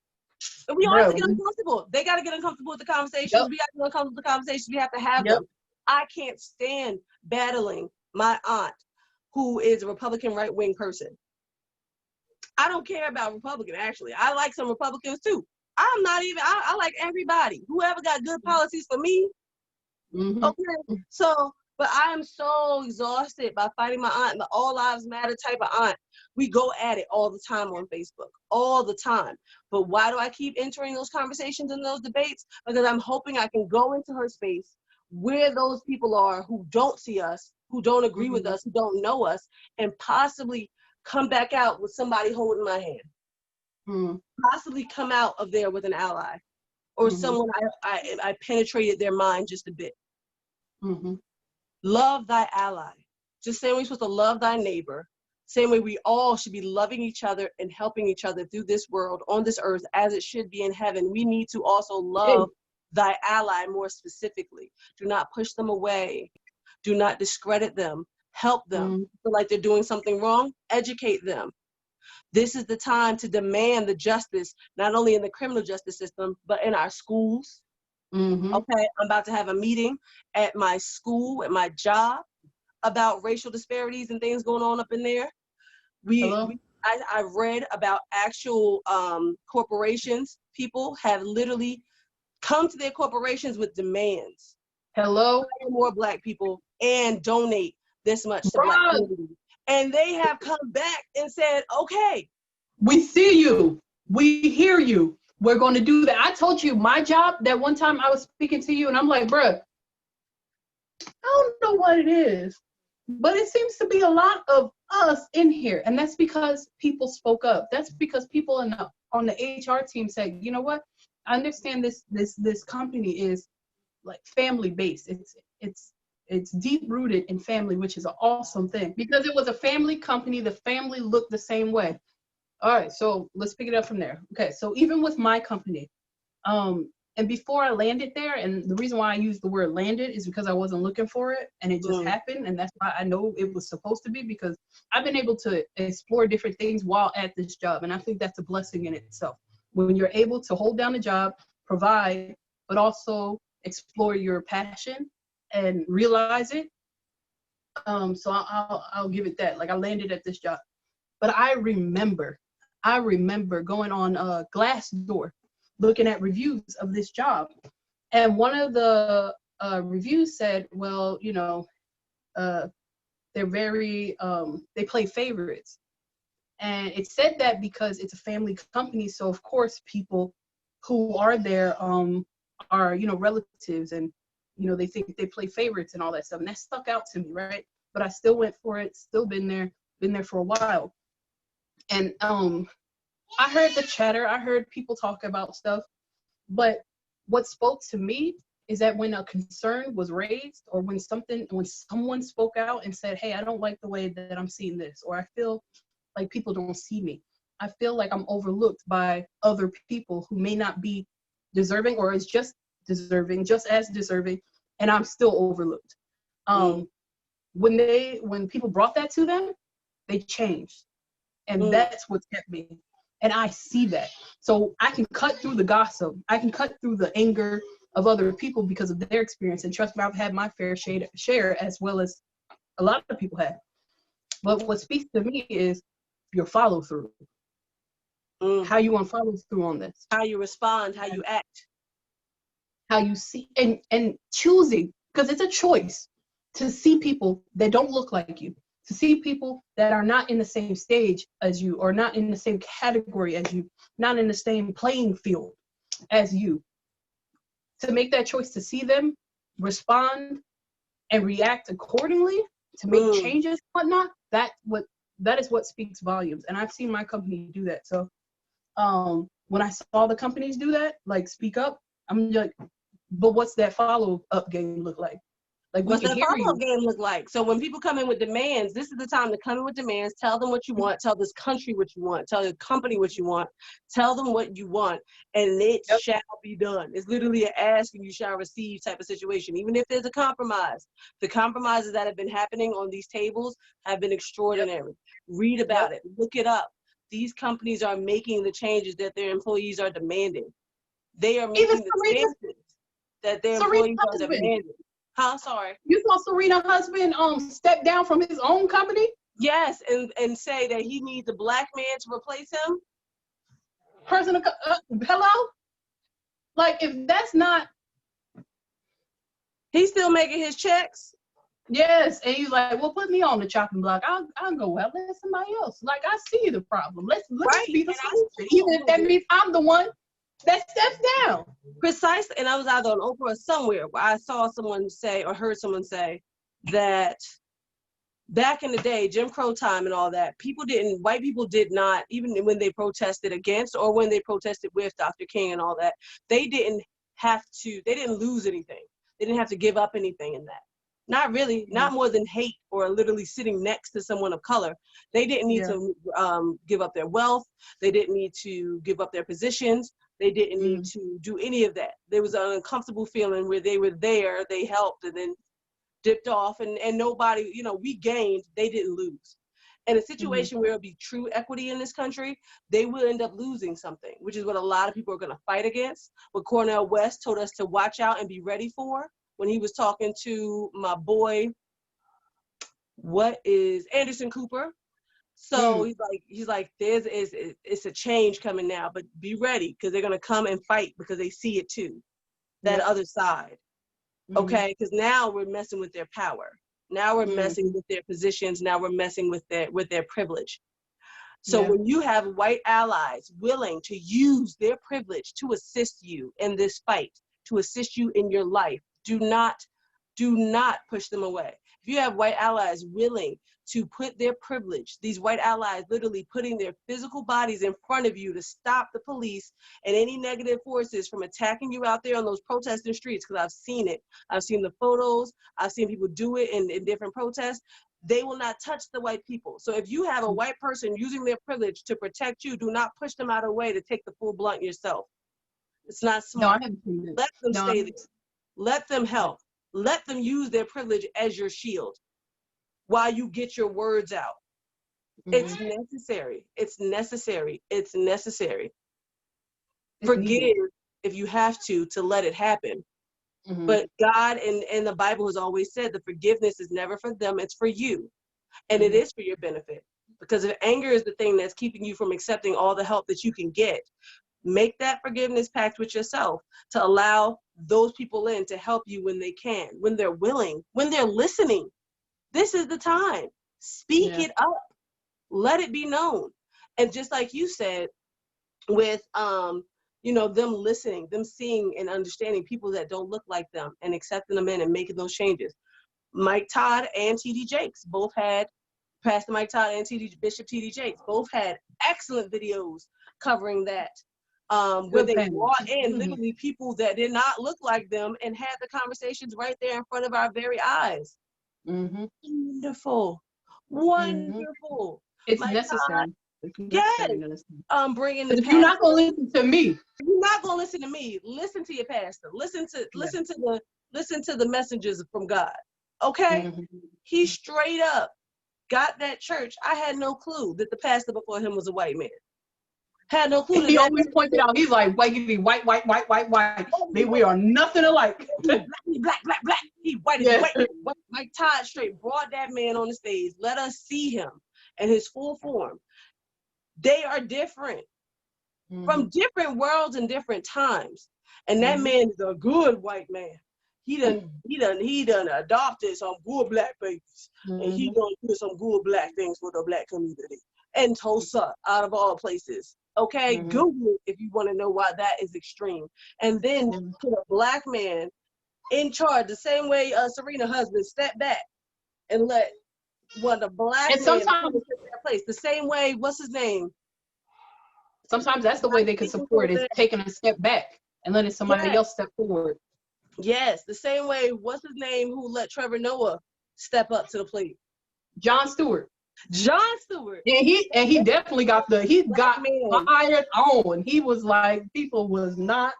And we all have to get uncomfortable. They got to get uncomfortable with the conversations. We got to get uncomfortable with the conversations. We have to have them. I can't stand battling my aunt, who is a Republican right-wing person. I don't care about Republican, actually. I like some Republicans too. I like everybody. Whoever got good policies for me. Okay, so, but I am so exhausted by fighting my aunt, and the all lives matter type of aunt. We go at it all the time on Facebook, all the time. But why do I keep entering those conversations and those debates? Because I'm hoping I can go into her space where those people are who don't see us, who don't agree with us, who don't know us, and possibly come back out with somebody holding my hand. Possibly come out of there with an ally, or someone I penetrated their mind just a bit. Love thy ally. Just same way you're supposed to love thy neighbor, same way we all should be loving each other and helping each other through this world, on this earth, as it should be in heaven. We need to also love thy ally more specifically. Do not push them away. Do not discredit them. Help them. Feel like they're doing something wrong, educate them. This is the time to demand the justice, not only in the criminal justice system, but in our schools. Okay, I'm about to have a meeting at my school, at my job, about racial disparities and things going on up in there. I read about actual corporations. People have literally come to their corporations with demands. Hire more Black people and donate this much to Black communities. And they have come back and said, okay, we see you, we hear you, we're going to do that. I told you my job, that one time I was speaking to you and I'm like, bruh, I don't know what it is, but it seems to be a lot of us in here. And that's because people spoke up. That's because people in the on the HR team said, you know what? I understand this company is like family based. It's deep rooted in family, which is an awesome thing. Because it was a family company, the family looked the same way. All right, so let's pick it up from there. Okay, so even with my company, and before I landed there, and the reason why I use the word landed is because I wasn't looking for it, and it just happened, and that's why I know it was supposed to be, because I've been able to explore different things while at this job, and I think that's a blessing in itself. When you're able to hold down a job, provide, but also explore your passion and realize it. So I'll give it that. Like, I landed at this job, but I remember going on Glassdoor, looking at reviews of this job, and one of the reviews said, well, you know, they're very they play favorites, and it said that because it's a family company, so of course people who are there are, you know, relatives, and you know, they think they play favorites and all that stuff, and that stuck out to me, right? But I still went for it, still been there for a while. And I heard the chatter, I heard people talk about stuff, but what spoke to me is that when a concern was raised, or when someone spoke out and said, hey, I don't like the way that I'm seeing this, or I feel like people don't see me, I feel like I'm overlooked by other people who may not be deserving, or is just as deserving, and I'm still overlooked. When people brought that to them, they changed. And that's what kept me. And I see that. So I can cut through the gossip. I can cut through the anger of other people because of their experience. And trust me, I've had my fair share, as well as a lot of people have. But what speaks to me is your follow through. How you want to follow through on this. How you respond, how you act. How you see, and choosing, because it's a choice to see people that don't look like you, to see people that are not in the same stage as you, or not in the same category as you, not in the same playing field as you. To make that choice to see them, respond, and react accordingly, to make changes, whatnot, that is what speaks volumes. And I've seen my company do that. So when I saw the companies do that, like speak up, I'm like, but what's that follow-up game look like? Like, what's that follow-up game look like? So when people come in with demands, this is the time to come in with demands. Tell them what you want. Tell this country what you want. Tell your company what you want. Tell them what you want, and it shall be done. It's literally an ask and you shall receive type of situation. Even if there's a compromise, the compromises that have been happening on these tables have been extraordinary. Read about it. Look it up. These companies are making the changes that their employees are demanding. They are making the changes that their employees are demanding. Huh? Sorry. You saw Serena's husband step down from his own company? Yes, and say that he needs a black man to replace him. Hello? Like, if that's not... He's still making his checks. Yes, and he's like, well, put me on the chopping block. I'll go out, let somebody else. Like, I see the problem. Let's be the solution. Even if that means I'm the one that steps down. Precisely. And I was either on Oprah or somewhere where I saw someone say, or heard someone say, that back in the day, Jim Crow time and all that, white people did not, even when they protested against or when they protested with Dr. King and all that, they didn't lose anything. They didn't have to give up anything in that. Not really, not more than hate or literally sitting next to someone of color. They didn't need to give up their wealth. They didn't need to give up their positions. They didn't need to do any of that. There was an uncomfortable feeling where they were there, they helped, and then dipped off, and nobody, we gained, they didn't lose. In a situation where it'll be true equity in this country, they will end up losing something, which is what a lot of people are going to fight against. What Cornel West told us to watch out and be ready for when he was talking to my boy, Anderson Cooper. So he's like, it's a change coming now, but be ready, because they're gonna come and fight because they see it too, that other side. Okay, because now we're messing with their power. Now we're messing with their positions. Now we're messing with their privilege. So when you have white allies willing to use their privilege to assist you in this fight, to assist you in your life, do not push them away. If you have white allies willing to put their privilege, these white allies literally putting their physical bodies in front of you to stop the police and any negative forces from attacking you out there on those protesting streets, because I've seen it. I've seen the photos. I've seen people do it in different protests. They will not touch the white people. So if you have a white person using their privilege to protect you, do not push them out of the way to take the full blunt yourself. It's not smart. No, I haven't seen that. Let them No, stay there. Let them help. Let them use their privilege as your shield while you get your words out. It's necessary. It's necessary. It's necessary. Forgive if you have to let it happen. But God and the Bible has always said the forgiveness is never for them, it's for you. And it is for your benefit. Because if anger is the thing that's keeping you from accepting all the help that you can get, make that forgiveness pact with yourself to allow those people in to help you when they can, when they're willing, when they're listening. This is the time. Speak it up. Let it be known. And just like you said, with you know, them listening, them seeing and understanding people that don't look like them and accepting them in and making those changes. Mike Todd and T.D. Jakes both had, Pastor Mike Todd and Bishop T.D. Jakes both had excellent videos covering that, where they brought in literally people that did not look like them and had the conversations right there in front of our very eyes. Wonderful. Wonderful. It's Mike necessary. Todd, it's necessary. bringing the if you're not going to listen to me, you're not going to listen to me. Listen to your pastor. Listen to the messengers from God. Okay? He straight up got that church. I had no clue that the pastor before him was a white man. Had no clue. He always pointed out, he's like, white. We are nothing alike. Black. He white as white. Mike Todd straight brought that man on the stage. Let us see him in his full form. They are different from different worlds and different times. And that man is a good white man. He done adopted some good black babies. And he done do some good black things for the black community. And Tulsa, out of all places. Okay, Google it if you want to know why that is extreme. And then put a black man in charge, the same way Serena's husband stepped back and let the black man take their place. The same way, what's his name? Sometimes that's the way they can support is taking a step back and letting somebody else step forward. Yes, the same way, what's his name who let Trevor Noah step up to the plate? John Stewart. John Stewart. And he definitely got fired on. He was like, people was not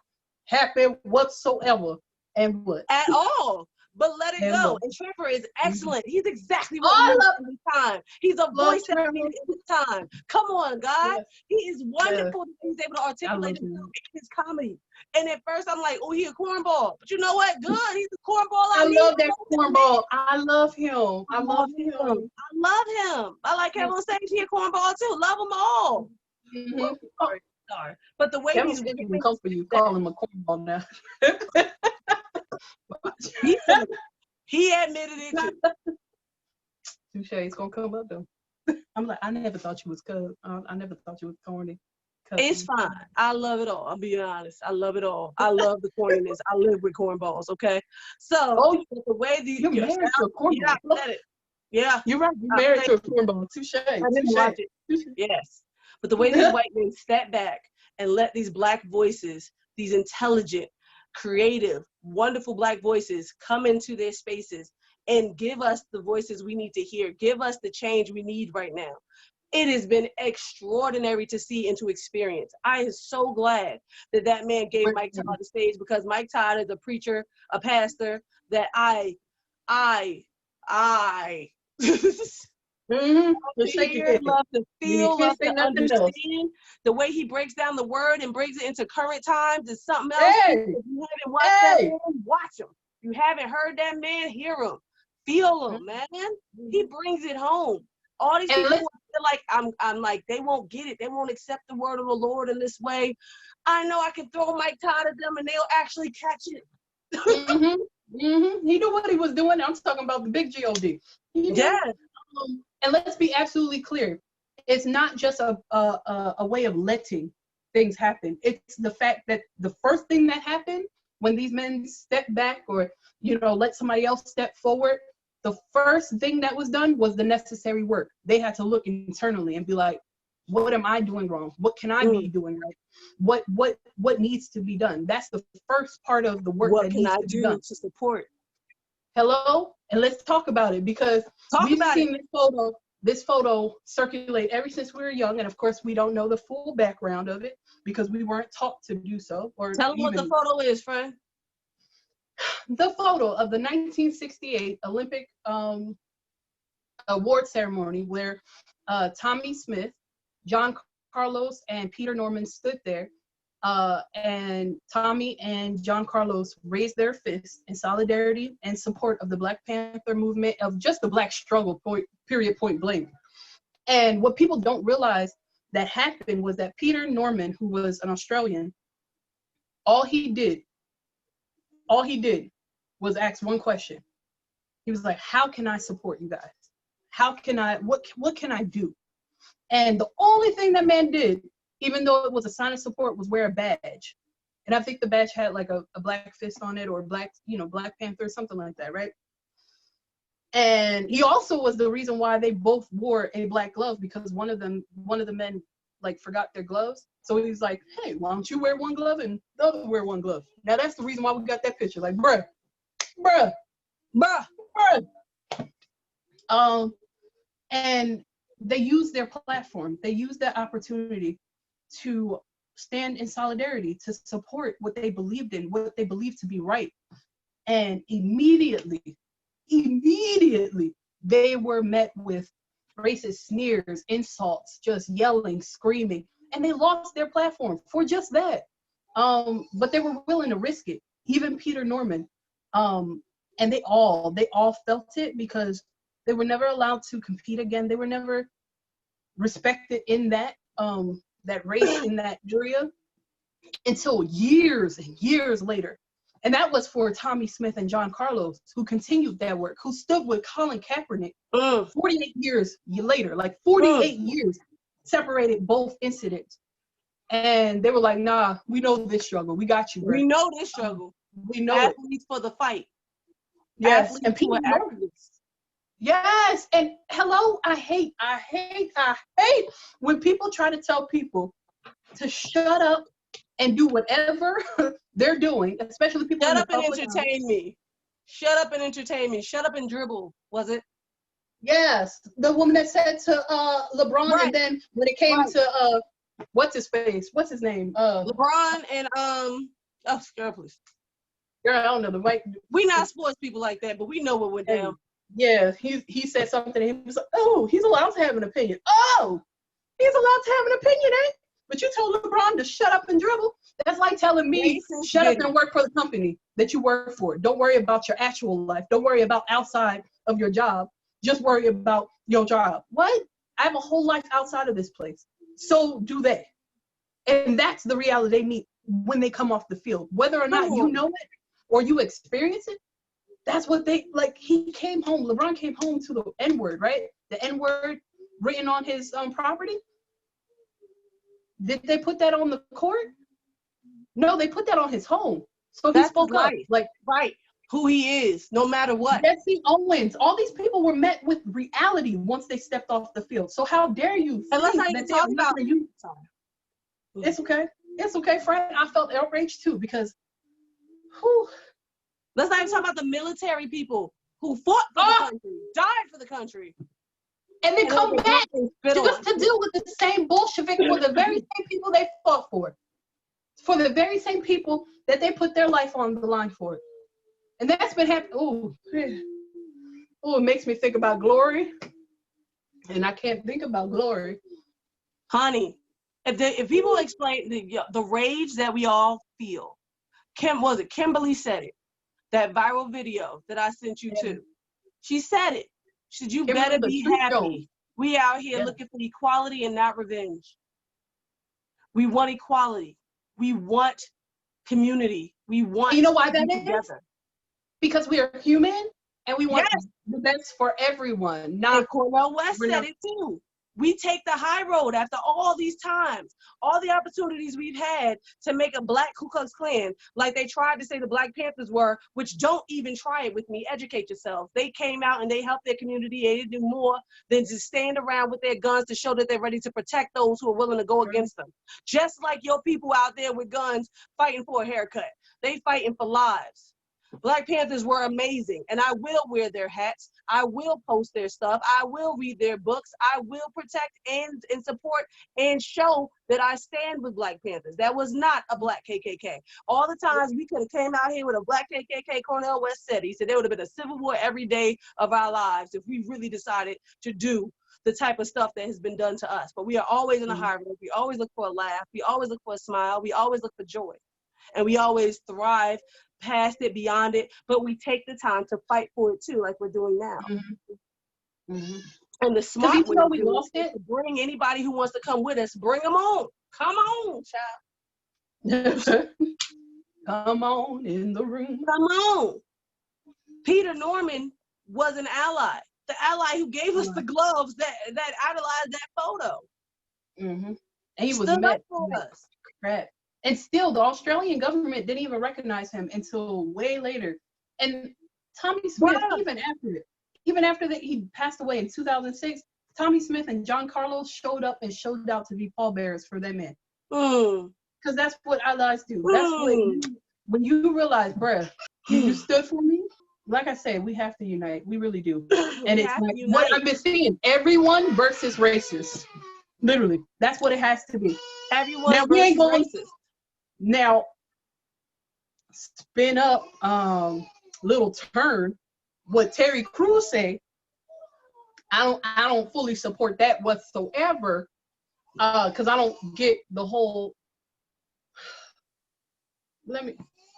happy whatsoever. And what? At all. But let it go. And Trevor is excellent. He's exactly what we need in this time. He's a voice that we need in this time. Come on, God. Yes. He is wonderful. Yes. He's able to articulate himself in his comedy. And at first I'm like, oh, he a cornball. But you know what? Good. He's a cornball. I love that cornball. I love him. I love him. I love him. I like Kevin on stage. He a cornball too. Love them all. Sorry. But the way Kevin's going to come for you, call him a cornball now. He admitted it too. Touche, it's gonna come up though. I'm like, I never thought you was I never thought you was corny. It's fine. I love it all. I'm being honest. I love it all. I love the corniness. I live with cornballs. Okay. So the way you're married to a cornball. Yeah. You're right. You're married to a cornball. Touche. I didn't watch it. Yes. But the way these white men step back and let these black voices, these intelligent, creative, wonderful black voices come into their spaces and give us the voices we need to hear, give us the change we need right now. It has been extraordinary to see and to experience. I am so glad that man gave Mike Todd the stage, because Mike Todd is a preacher, a pastor that I love to feel, love to understand. The way he breaks down the word and brings it into current times is something else. If you haven't watched that man, watch him. You haven't heard that man, hear him. Feel him, man. He brings it home. All these people feel like I'm like, they won't get it. They won't accept the word of the Lord in this way. I know I can throw Mike Todd at them and they'll actually catch it. He knew what he was doing. I'm talking about the big G.O.D. Yes. And let's be absolutely clear. It's not just a way of letting things happen. It's the fact that the first thing that happened when these men step back or, let somebody else step forward, the first thing that was done was the necessary work. They had to look internally and be like, what am I doing wrong? What can I be doing right? What needs to be done? That's the first part of the work that needs to be done. What can I do to support? Hello? And let's talk about it, because we've seen this photo circulate ever since we were young. And of course, we don't know the full background of it because we weren't taught to do so. Or tell them what the photo is, friend. The photo of the 1968 Olympic award ceremony where Tommie Smith, John Carlos, and Peter Norman stood there. And Tommie and John Carlos raised their fists in solidarity and support of the Black Panther movement, of just the Black struggle, point blank. And what people don't realize that happened was that Peter Norman, who was an Australian, all he did was ask one question. He was like, how can I support you guys? How can I, what can I do? And the only thing that man did, even though it was a sign of support, was wear a badge. And I think the badge had like a black fist on it, or Black Panther, something like that, right? And he also was the reason why they both wore a black glove, because one of the men like forgot their gloves. So he's like, hey, why don't you wear one glove and the other wear one glove? Now that's the reason why we got that picture. Like, bruh. And they used their platform. They used that opportunity to stand in solidarity, to support what they believed in, what they believed to be right. And immediately, they were met with racist sneers, insults, just yelling, screaming, and they lost their platform for just that. But they were willing to risk it. Even Peter Norman, and they all felt it, because they were never allowed to compete again. They were never respected in that race, in that area, until years and years later. And that was for Tommie Smith and John Carlos, who continued that work, who stood with Colin Kaepernick 48 years later, like 48 years separated both incidents. And they were like, nah, we know this struggle. We got you, bro. We know this struggle. We know athletes for the fight. Yes, athletes and people who are activists. Yes, and hello, I hate when people try to tell people to shut up and do whatever they're doing, especially people. Shut up and entertain me. Shut up and entertain me. Shut up and dribble. Was it? Yes, the woman that said to LeBron, right. And then when it came to what's his name? LeBron and girl, please. Girl, I don't know the right. We not sports people like that, but we know what went down. Yeah, he said something, and he was like, oh, he's allowed to have an opinion. Oh, he's allowed to have an opinion, eh? But you told LeBron to shut up and dribble. That's like telling me, shut up and work for the company that you work for. Don't worry about your actual life. Don't worry about outside of your job. Just worry about your job. What? I have a whole life outside of this place. So do they. And that's the reality they meet when they come off the field. Whether or not you know it or you experience it, that's what they, like, he came home, LeBron came home to the N-word, right? The N-word written on his property. Did they put that on the court? No, they put that on his home. So he spoke up, like, right, who he is, no matter what. Jesse Owens, all these people were met with reality once they stepped off the fild. So how dare you? And let's not even talk about you. It's okay, friend. I felt outraged too, because let's not even talk about the military people who fought for the country, died for the country. And they come back just to deal with the same Bolshevik for the very same people they fought for the very same people that they put their life on the line for. And that's been happening. It makes me think about glory. And I can't think about glory. Honey, if people explain the rage that we all feel, Kimberly said it. That viral video that I sent you to. She said it. She said, you better be happy. We out here looking for equality and not revenge. We want equality. We want community. We want you know why that together. Is? Because we are human and we want the best for everyone. Not Cornel West said it too. We take the high road after all these times, all the opportunities we've had to make a black Ku Klux Klan, like they tried to say the Black Panthers were, which don't even try it with me. Educate yourselves. They came out and they helped their community. They didn't do more than to stand around with their guns to show that they're ready to protect those who are willing to go against them. Just like your people out there with guns fighting for a haircut. They fighting for lives. Black Panthers were amazing, and I will wear their hats. I will post their stuff. I will read their books. I will protect and support and show that I stand with Black Panthers. That was not a black KKK. All the times we could have came out here with a black KKK, Cornel West said, he said there would have been a civil war every day of our lives if we really decided to do the type of stuff that has been done to us. But we are always in a high road. We always look for a laugh. We always look for a smile. We always look for joy. And we always thrive past it, beyond it, but we take the time to fight for it too, like we're doing now. And the smart way we lost it, to bring anybody who wants to come with us, bring them on. Come on, child. Come on in the room. Come on. Peter Norman was an ally, the ally who gave us the gloves that idolized that photo. And he was met with crap. And still, the Australian government didn't even recognize him until way later. And Tommy Smith, even after that, he passed away in 2006. Tommy Smith and John Carlos showed up and showed out to be pallbearers for them men. Because that's what allies do. That's when you realize, bruh, you stood for me. Like I said, we have to unite. We really do. And it's like what I've been seeing: everyone versus racist. Literally, that's what it has to be. Everyone now, versus we ain't going racist. Now, spin up little turn. What Terry Crews say, I don't fully support that whatsoever, because I don't get the whole.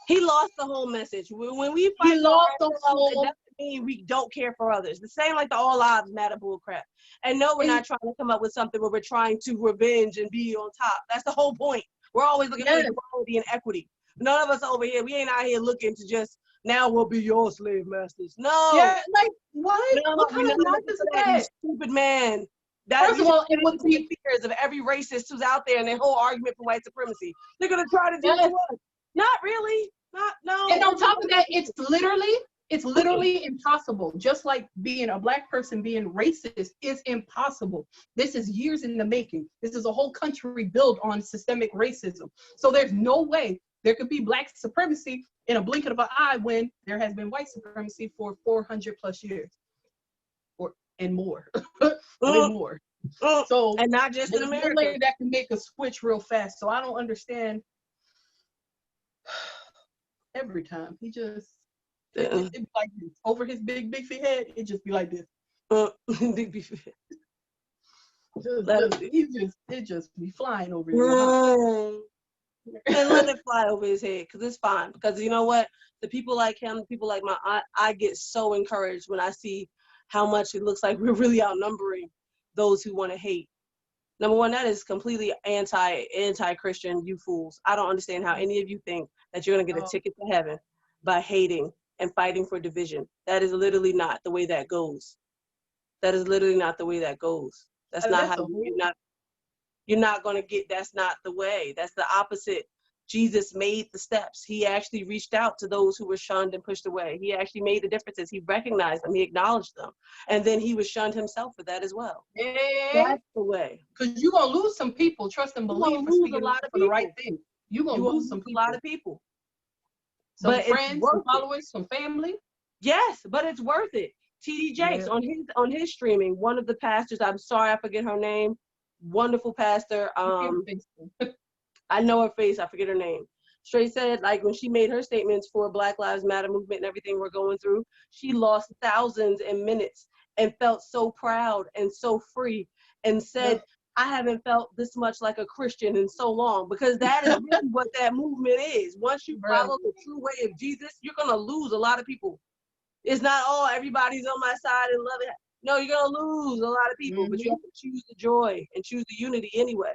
He lost the whole message. When we fight, it doesn't mean we don't care for others. The same like the all lives matter bullcrap. And no, we're not trying to come up with something where we're trying to revenge and be on top. That's the whole point. We're always looking for equality and equity. None of us over here, we ain't out here looking to just, now we'll be your slave masters. No. Yeah, like, what? No, what kind of nonsense is that? Stupid man. First of all, it would be fears of every racist who's out there and their whole argument for white supremacy. They're going to try to do it to us. Not really. No. And on top of that, it's literally impossible. Just like being a black person being racist is impossible. This is years in the making. This is a whole country built on systemic racism. So there's no way there could be black supremacy in a blink of an eye when there has been white supremacy for 400 plus years and more. Way more. So, and not just in America. No way that can make a switch real fast. So I don't understand. Every time he just it'd be like this. Over his big beefy head, it just be like this. Big beefy head. It just be flying over your and let it fly over his head, because it's fine. Because you know what, the people like him, the people like I get so encouraged when I see how much it looks like we're really outnumbering those who want to hate. Number one, that is completely anti-Christian, you fools. I don't understand how any of you think that you're going to get a ticket to heaven by hating and fighting for division. That is literally not the way that goes. That is literally not the way that goes. That's not how you're not going to get, that's not the way. That's the opposite. Jesus made the steps. He actually reached out to those who were shunned and pushed away. He actually made the differences. He recognized them. He acknowledged them. And then he was shunned himself for that as well. That's the way. Because you're going to lose some people, trust and believe, for speaking for the right thing. You're going to lose a lot of people. Some friends, some followers, some family. Yes, but it's worth it. TD Jakes on his streaming, one of the pastors, I'm sorry I forget her name, wonderful pastor. I know her face, I forget her name. Straight said, like when she made her statements for Black Lives Matter movement and everything we're going through, she lost thousands in minutes and felt so proud and so free and said, I haven't felt this much like a Christian in so long, because that is really what that movement is. Once you follow the true way of Jesus, you're going to lose a lot of people. It's not, oh, everybody's on my side and love it. No, you're going to lose a lot of people, but you have to choose the joy and choose the unity anyway.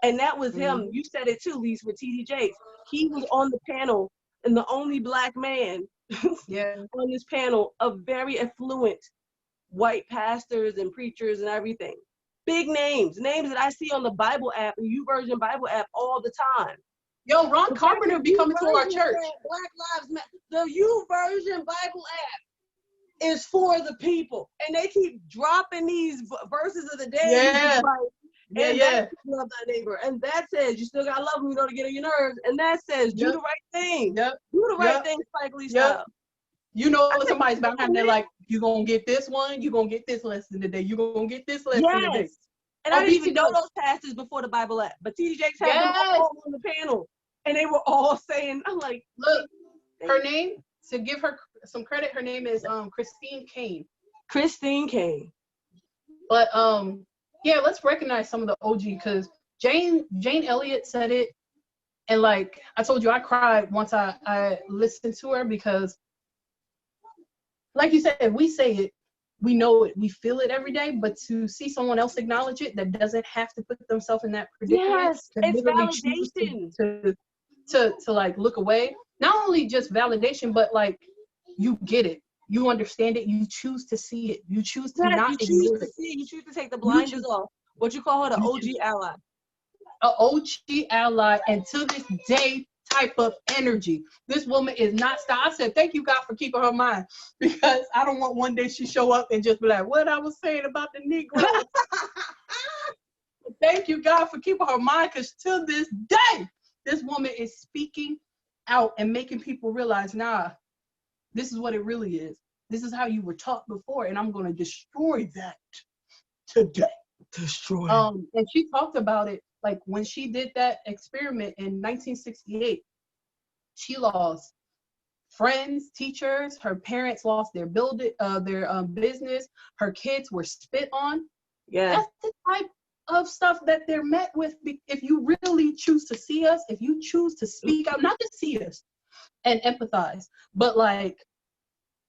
And that was him. You said it too, Lise, with TD Jakes. He was on the panel, and the only Black man on this panel of very affluent white pastors and preachers and everything. Big names that I see on the Bible app, the YouVersion Bible app all the time. Yo, Ron Carpenter be coming to our church. Black Lives Matter. The YouVersion Bible app is for the people, and they keep dropping these verses of the day. Yeah. That love thy neighbor, and that says you still gotta love them, you know, to get on your nerves, and that says do the right thing. Yep. Do the right thing, Spike Lee style. You know, somebody's behind there like, you're gonna get this one, you're gonna get this lesson today, you're gonna get this lesson today. And I didn't even know those pastors before the Bible app, but TD Jakes had them all on the panel, and they were all saying, I'm like, look, her name, to give her some credit, her name is Christine Kane. Christine Kane. But yeah, let's recognize some of the OG, because Jane Elliott said it, and like I told you, I cried once I listened to her, because like you said, we say it, we know it, we feel it every day, but to see someone else acknowledge it that doesn't have to put themselves in that predicament, it's validation. To like look away, not only just validation, but like you get it, you understand it, you choose to see it, you choose to not ignore it. You choose to take the blinders off. What you call her, the OG ally. An OG ally, and to this day type of energy. This woman is not stopped. I said, thank you, God, for keeping her mind, because I don't want one day she show up and just be like, what I was saying about the Negro. Thank you, God, for keeping her mind, because to this day, this woman is speaking out and making people realize, nah, this is what it really is. This is how you were taught before, and I'm going to destroy that today. Destroy. And she talked about it, like when she did that experiment in 1968, she lost friends, teachers, her parents lost their business, her kids were spit on. Yeah. That's the type of stuff that they're met with. If you really choose to see us, if you choose to speak out, not just see us and empathize, but like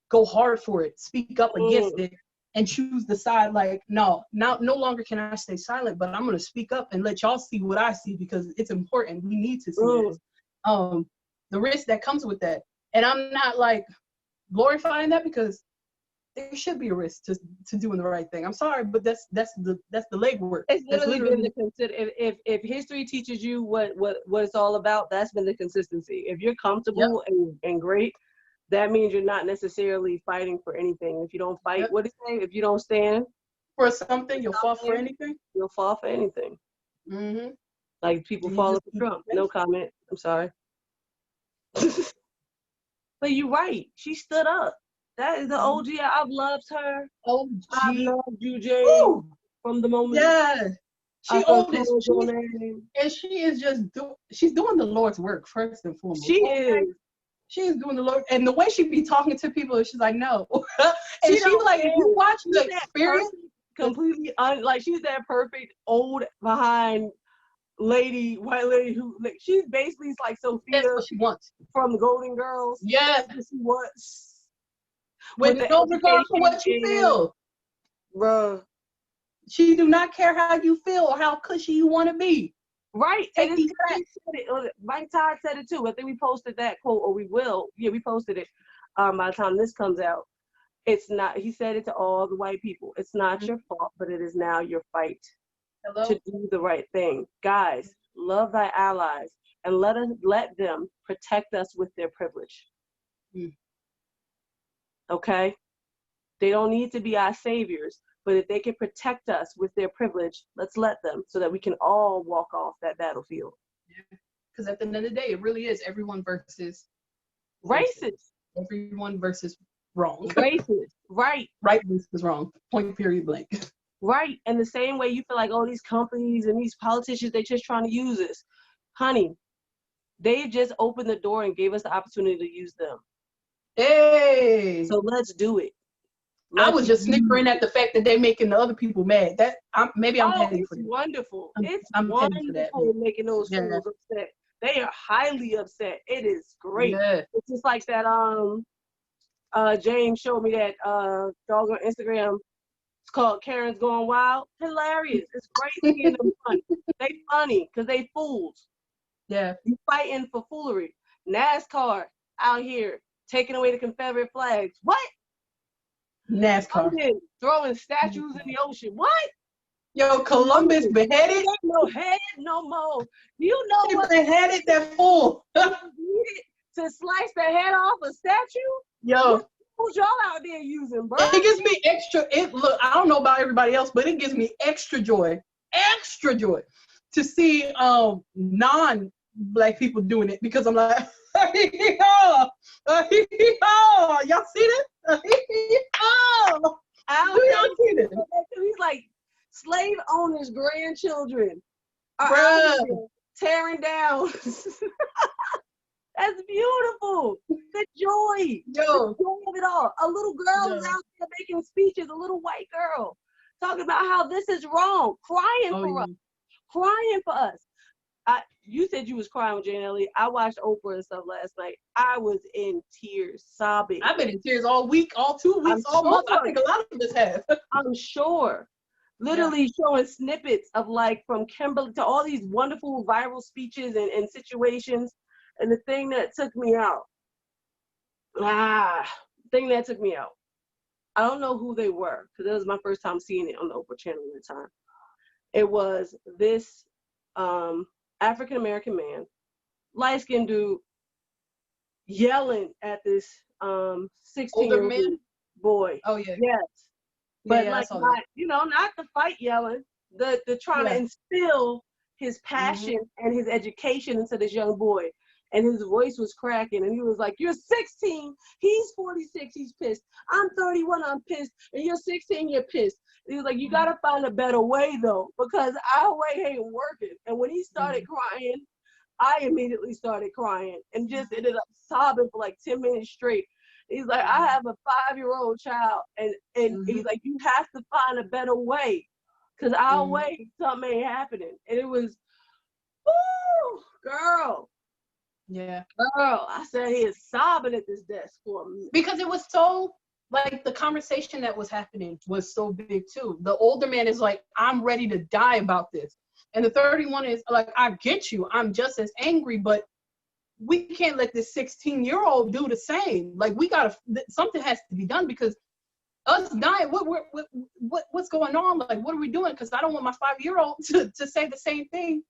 go hard for it, speak up against it, and choose the side like, no longer can I stay silent, but I'm going to speak up and let y'all see what I see, because it's important. We need to see this. The risk that comes with that. And I'm not like glorifying that, because there should be a risk to doing the right thing. I'm sorry, but that's the legwork. It's literally been if history teaches you what it's all about, that's been the consistency. If you're comfortable and great, that means you're not necessarily fighting for anything. If you don't fight, what do you say? If you don't stand for something, you'll fall for anything. You'll fall for anything. Mm-hmm. Like people falling for Trump. No comment. I'm sorry. But you're right. She stood up. That is the OG. I've loved her. OG. I've loved you, Jane, from the moment. Yeah. She owned it. And she is just she's doing the Lord's work, first and foremost. She is. She's doing the Lord, and the way she be talking to people, she's like, no. And she's like, if you watch the experience, completely like she's that perfect old behind lady, white lady who like she's basically like Sophia. That's what she wants from Golden Girls. Yes, she wants. With no regard for what you feel, bruh. She do not care how you feel or how cushy you want to be. Right, and Mike Todd said it too. I think we posted that quote, or we will. Yeah, we posted it. By the time this comes out, it's not. He said it to all the white people. It's not your fault, but it is now your fight to do the right thing. Guys, love thy allies, and let them protect us with their privilege. Okay, they don't need to be our saviors. But if they can protect us with their privilege, let's let them, so that we can all walk off that battlefield. Yeah. Because at the end of the day, it really is everyone versus racist. Everyone versus wrong. Racist. Right. Right versus wrong. Point, period, blank. Right. And the same way you feel like, oh, these companies and these politicians, they're just trying to use us. Honey, they just opened the door and gave us the opportunity to use them. Hey. So let's do it. I was just snickering at the fact that they're making the other people mad. Maybe I'm petty for that. Wonderful. I'm wonderful making those fools upset. They are highly upset. It is great. Yeah. It's just like that. James showed me that dog on Instagram. It's called Karen's Going Wild. Hilarious. It's great seeing them funny. They funny because they fools. Yeah. You fighting for foolery. NASCAR out here taking away the Confederate flags. What? NASCAR. Throwing statues in the ocean. What? Yo, Columbus beheaded. Ain't no head no more. You know He what beheaded that fool. needed to slice the head off a statue? Yo, Who's y'all out there using, bro? it gives me extra. Look, I don't know about everybody else, but it gives me extra joy to see non-black people doing it, because I'm like, y'all see this? Out Do there, y'all see this? he's like slave owners' grandchildren are Bruh. out here tearing down. That's beautiful. The joy. Yo, The joy of it all. A little girl is out there making speeches, a little white girl, talking about how this is wrong, crying for us, crying for us. You said you was crying with Jane Ellie. I watched Oprah and stuff last night. I was in tears, sobbing. I've been in tears all week, all 2 weeks, all month. I think a lot of us have. I'm sure. Literally showing snippets of like from Kimberly to all these wonderful viral speeches and situations. And the thing that took me out, I don't know who they were, because it was my first time seeing it on the Oprah channel at the time. It was this African-American man, light-skinned dude, yelling at this 16-year-old boy. Oh, yeah. Yes. But yeah, like, not the fight yelling, the trying to instill his passion and his education into this young boy. And his voice was cracking, and he was like, "You're 16, he's 46, he's pissed. I'm 31, I'm pissed, and you're 16, you're pissed." He was like, "You gotta find a better way though, because our way ain't working." And when he started crying, I immediately started crying and just ended up sobbing for like 10 minutes straight. He's like, "I have a 5-year-old child," and he's like, "You have to find a better way, because our way, something ain't happening." And it was, woo, girl. Yeah. Girl, I sat here sobbing at this desk for a minute. Because it was so, like, the conversation that was happening was so big too. The older man is like, "I'm ready to die about this." And the 31 is like, "I get you. I'm just as angry, but we can't let this 16-year-old do the same. Like, something has to be done, because us dying, what's going on? Like, what are we doing? Because I don't want my 5-year-old to say the same thing,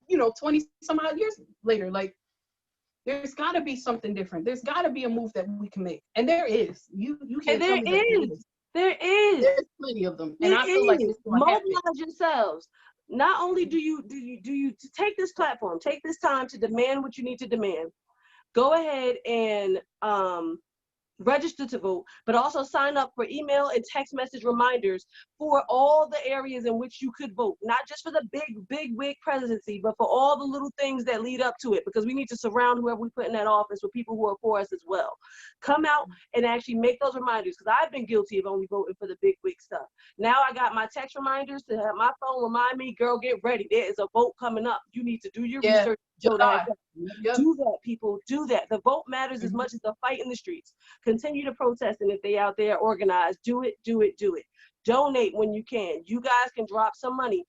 20 some odd years later. Like, there's got to be something different. There's got to be a move that we can make, and there is. You can't tell me that there is. There's plenty of them, and I feel like this will happen. Mobilize yourselves. Not only do you take this platform, take this time to demand what you need to demand. Go ahead and register to vote, but also sign up for email and text message reminders for all the areas in which you could vote, not just for the big wig presidency, but for all the little things that lead up to it, because we need to surround whoever we put in that office with people who are for us as well. Come out and actually make those reminders, because I've been guilty of only voting for the big wig stuff. Now I got my text reminders to have my phone remind me, "Girl, get ready. There is a vote coming up. You need to do your research." Do that, people. Do that. The vote matters as much as the fight in the streets. Continue to protest, and if they out there organized, do it. Donate when you can. You guys can drop some money.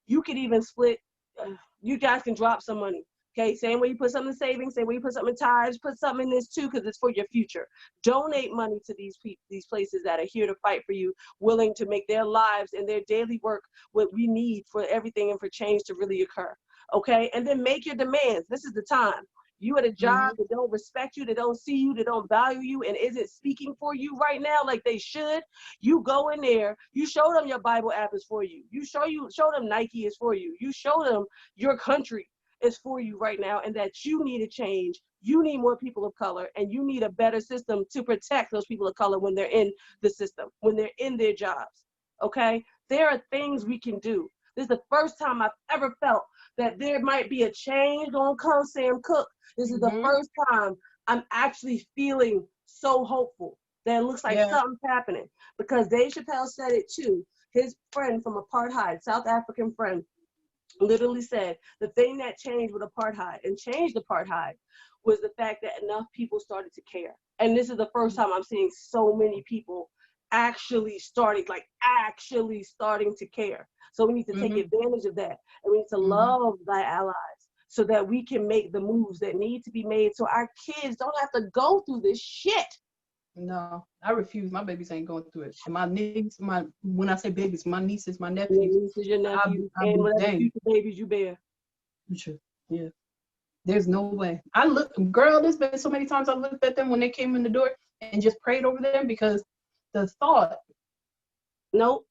You could even split. You guys can drop some money. Okay, same way you put something in savings, same way you put something in tithes, put something in this too, because it's for your future. Donate money to these places that are here to fight for you, willing to make their lives and their daily work what we need for everything and for change to really occur. Okay, and then make your demands. This is the time. You at a job that don't respect you, that don't see you, that don't value you, and isn't speaking for you right now like they should. You go in there. You show them your Bible app is for you. You show them Nike is for you. You show them your country is for you right now, and that you need a change. You need more people of color, and you need a better system to protect those people of color when they're in the system, when they're in their jobs. Okay, there are things we can do. This is the first time I've ever felt that there might be a change gonna come, Sam Cooke. This is the first time I'm actually feeling so hopeful that it looks like something's happening, because Dave Chappelle said it too. His friend from apartheid, South African friend, literally said the thing that changed with apartheid and changed apartheid was the fact that enough people started to care. And this is the first time I'm seeing so many people actually starting to care. So we need to take advantage of that, and we need to love thy allies so that we can make the moves that need to be made so our kids don't have to go through this shit. No, I refuse. My babies ain't going through it. And my niece, when I say babies, my nieces, my Your nephews. nieces, your nephews, I'll and be whatever dang. future babies you bear. Sure. Yeah. There's no way. Girl, there's been so many times I looked at them when they came in the door and just prayed over them because the thought, Nope.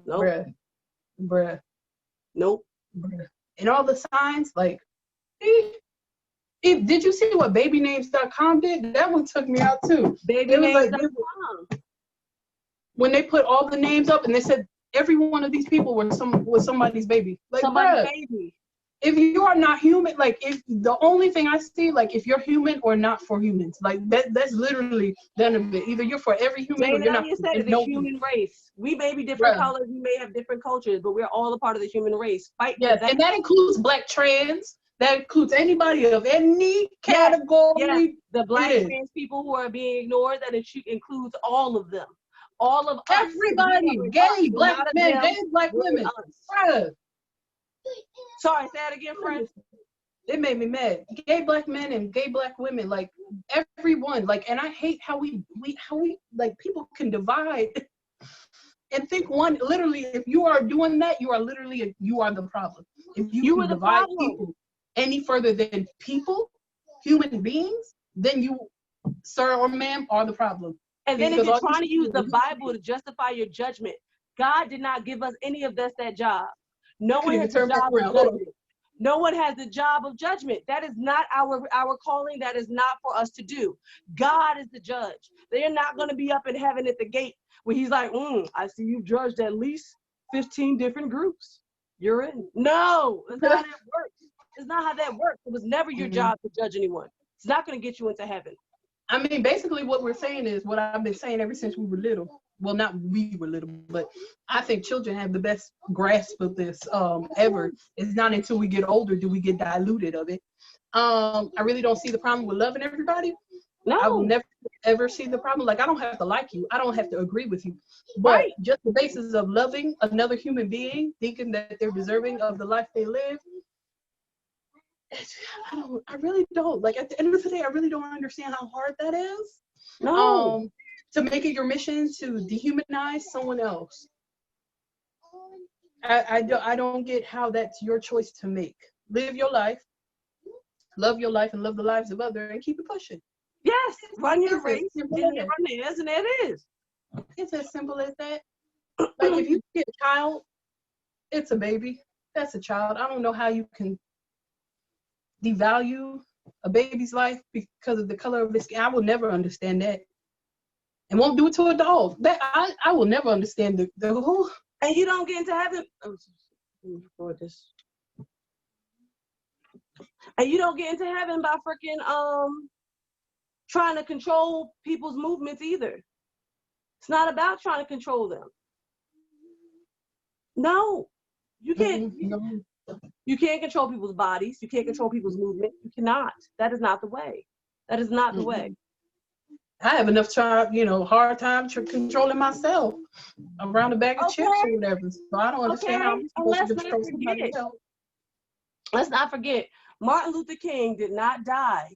Nope. bruh, Nope. bruh. And all the signs, like, did you see what babynames.com did? That one took me out too. It was like when they put all the names up and they said every one of these people was somebody's baby. Like, somebody's bruh, baby. if you are not human, like, if the only thing I see, like, if you're human or not for humans, like that's literally the end of it. Either you're for every human or you're not. You said it, the human race. We may be different colors, we may have different cultures, but we're all a part of the human race. Fight for that. And that includes black trans. That includes anybody of any category. Yes. The black trans people who are being ignored, that includes all of them. All of us. Everybody. Gay black men, gay black women. Sorry, say that again, friend. It made me mad. Gay black men and gay black women, like everyone, like, and I hate how we like, people can divide and think one, literally, if you are doing that, you are the problem. If you can divide people any further than people, human beings, then you, sir or ma'am, are the problem. And then if you're trying to use the Bible to justify your judgment, God did not give us any of us that job. No one has the job of judgment. No one has the job of judgment. That is not our calling. That is not for us to do. God is the judge. They're not going to be up in heaven at the gate where he's like, I see you've judged at least 15 different groups. You're in. No, that's not how that works. It's not how that works. It was never your job to judge anyone. It's not going to get you into heaven. I mean, basically what we're saying is what I've been saying ever since we were little. Well, not we were little, but I think children have the best grasp of this ever. It's not until we get older do we get diluted of it. I really don't see the problem with loving everybody. No. I will never, ever see the problem. Like, I don't have to like you. I don't have to agree with you. But just the basis of loving another human being, thinking that they're deserving of the life they live, I really don't. Like, at the end of the day, I really don't understand how hard that is. No. To make it your mission to dehumanize someone else. I don't get how that's your choice to make. Live your life, love your life, and love the lives of others, and keep it pushing. Yes, run your race, and run theirs, and that is. It's as simple as that. Like, if you get a child, it's a baby. That's a child. I don't know how you can devalue a baby's life because of the color of his skin. I will never understand that. And won't do it to a dog. That I will never understand the whole. And you don't get into heaven. And you don't get into heaven by freaking trying to control people's movements either. It's not about trying to control them. No, you can't. You can't control people's bodies. You can't control people's movement. You cannot. That is not the way. That is not the way. I have enough time, hard time controlling myself around a bag of chips or whatever. So I don't understand how I'm supposed to control somebody else. Let's not forget, Martin Luther King did not die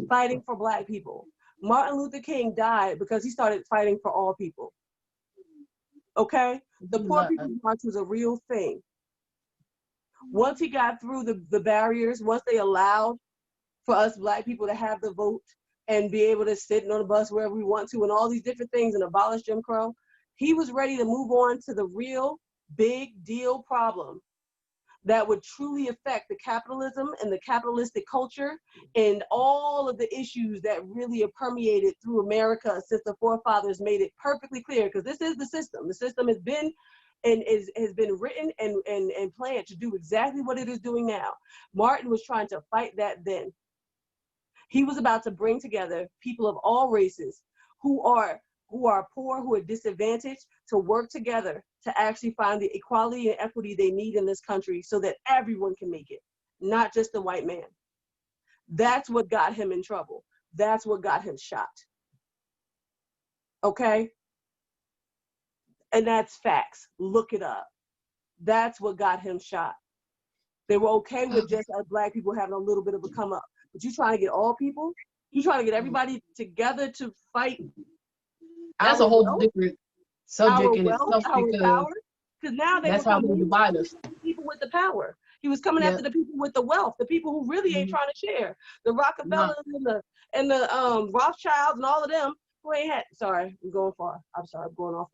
fighting for Black people. Martin Luther King died because he started fighting for all people. Okay? The Poor People's March was a real thing. Once he got through the barriers, once they allowed for us Black people to have the vote and be able to sit on the bus wherever we want to and all these different things and abolish Jim Crow, he was ready to move on to the real big deal problem that would truly affect the capitalism and the capitalistic culture and all of the issues that really have permeated through America since the forefathers made it perfectly clear, because this is the system. The system has been and has been written and planned to do exactly what it is doing now. Martin was trying to fight that then. He was about to bring together people of all races who are poor, who are disadvantaged, to work together to actually find the equality and equity they need in this country so that everyone can make it, not just the white man. That's what got him in trouble. That's what got him shot. Okay? And that's facts. Look it up. That's what got him shot. They were okay with just us Black people having a little bit of a come up. But you trying to get all people? You trying to get everybody together to fight That's a whole different subject in itself our because power. Because now they that's were how coming they divide us. after the people with the power. He was coming Yep. after the people with the wealth, the people who really ain't trying to share. The Rockefellers and the Rothschilds and all of them who ain't had. Sorry, I'm going far. I'm sorry, I'm going off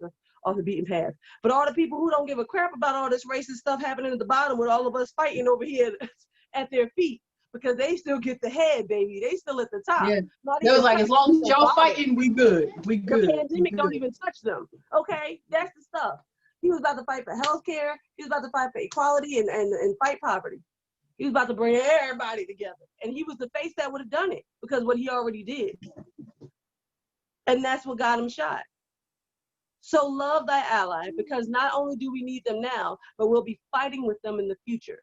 the beaten path. But all the people who don't give a crap about all this racist stuff happening at the bottom with all of us fighting over here at their feet. Because they still get the head, baby. They still at the top. Yeah. Not It was like, as long as y'all bottom. fighting, we good. We good. The pandemic don't even touch them. Okay, that's the stuff. He was about to fight for healthcare. He was about to fight for equality and fight poverty. He was about to bring everybody together. And he was the face that would have done it because what he already did. And that's what got him shot. So love thy ally, because not only do we need them now, but we'll be fighting with them in the future.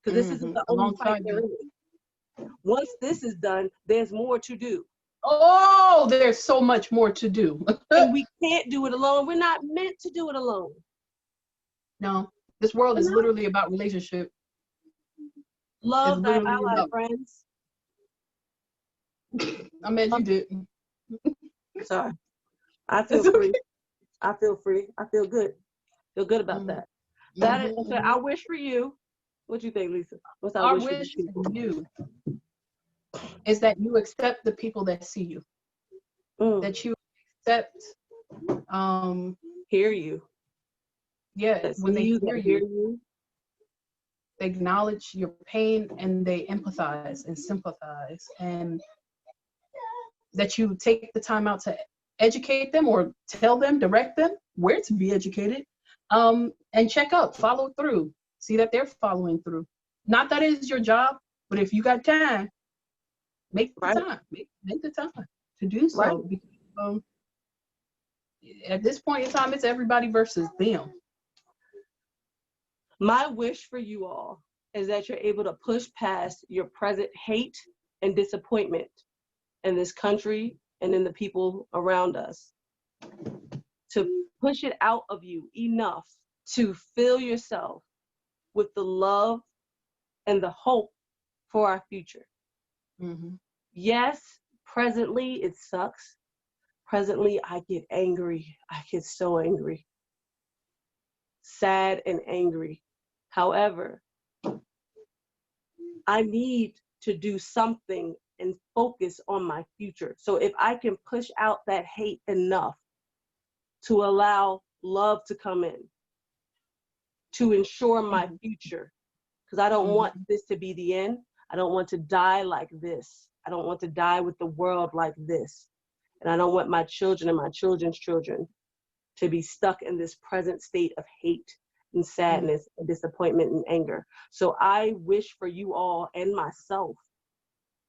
Because this isn't the only fight there is. Once this is done, there's more to do. Oh, there's so much more to do. And we can't do it alone. We're not meant to do it alone. No, this world is literally about relationship. Love thy ally, friends. I meant you didn't. Sorry. I feel free. I feel free. I feel good. Feel good about that. That is, so I wish for you. What do you think, Lisa? What's our wish for you? Is that you accept the people that see you. That you accept hear you. Yeah, when they hear you, they acknowledge your pain and they empathize and sympathize, and that you take the time out to educate them or tell them, direct them where to be educated, and check up, follow through, see that they're following through. Not that it is your job, but if you got time, make the time, make the time to do so. Right. Because, at this point in time, it's everybody versus them. My wish for you all is that you're able to push past your present hate and disappointment in this country and in the people around us, to push it out of you enough to fill yourself with the love and the hope for our future. Yes, presently it sucks. Presently I get angry. I get so angry. Sad and angry. However, I need to do something and focus on my future. So if I can push out that hate enough to allow love to come in, to ensure my future, because I don't want this to be the end. I don't want to die like this. I don't want to die with the world like this. And I don't want my children and my children's children to be stuck in this present state of hate and sadness and disappointment and anger. So I wish for you all and myself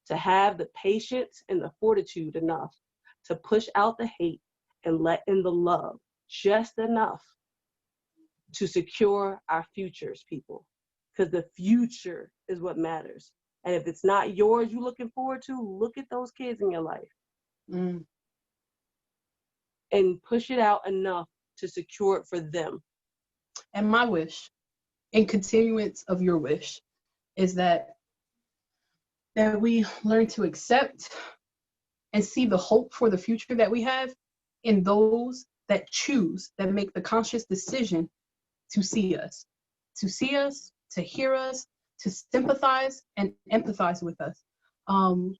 to have the patience and the fortitude enough to push out the hate and let in the love just enough to secure our futures, people. Because the future is what matters. And if it's not yours you're looking forward to, look at those kids in your life. And push it out enough to secure it for them. And my wish, in continuance of your wish, is that we learn to accept and see the hope for the future that we have in those that choose, that make the conscious decision to see us, to hear us, to sympathize and empathize with us on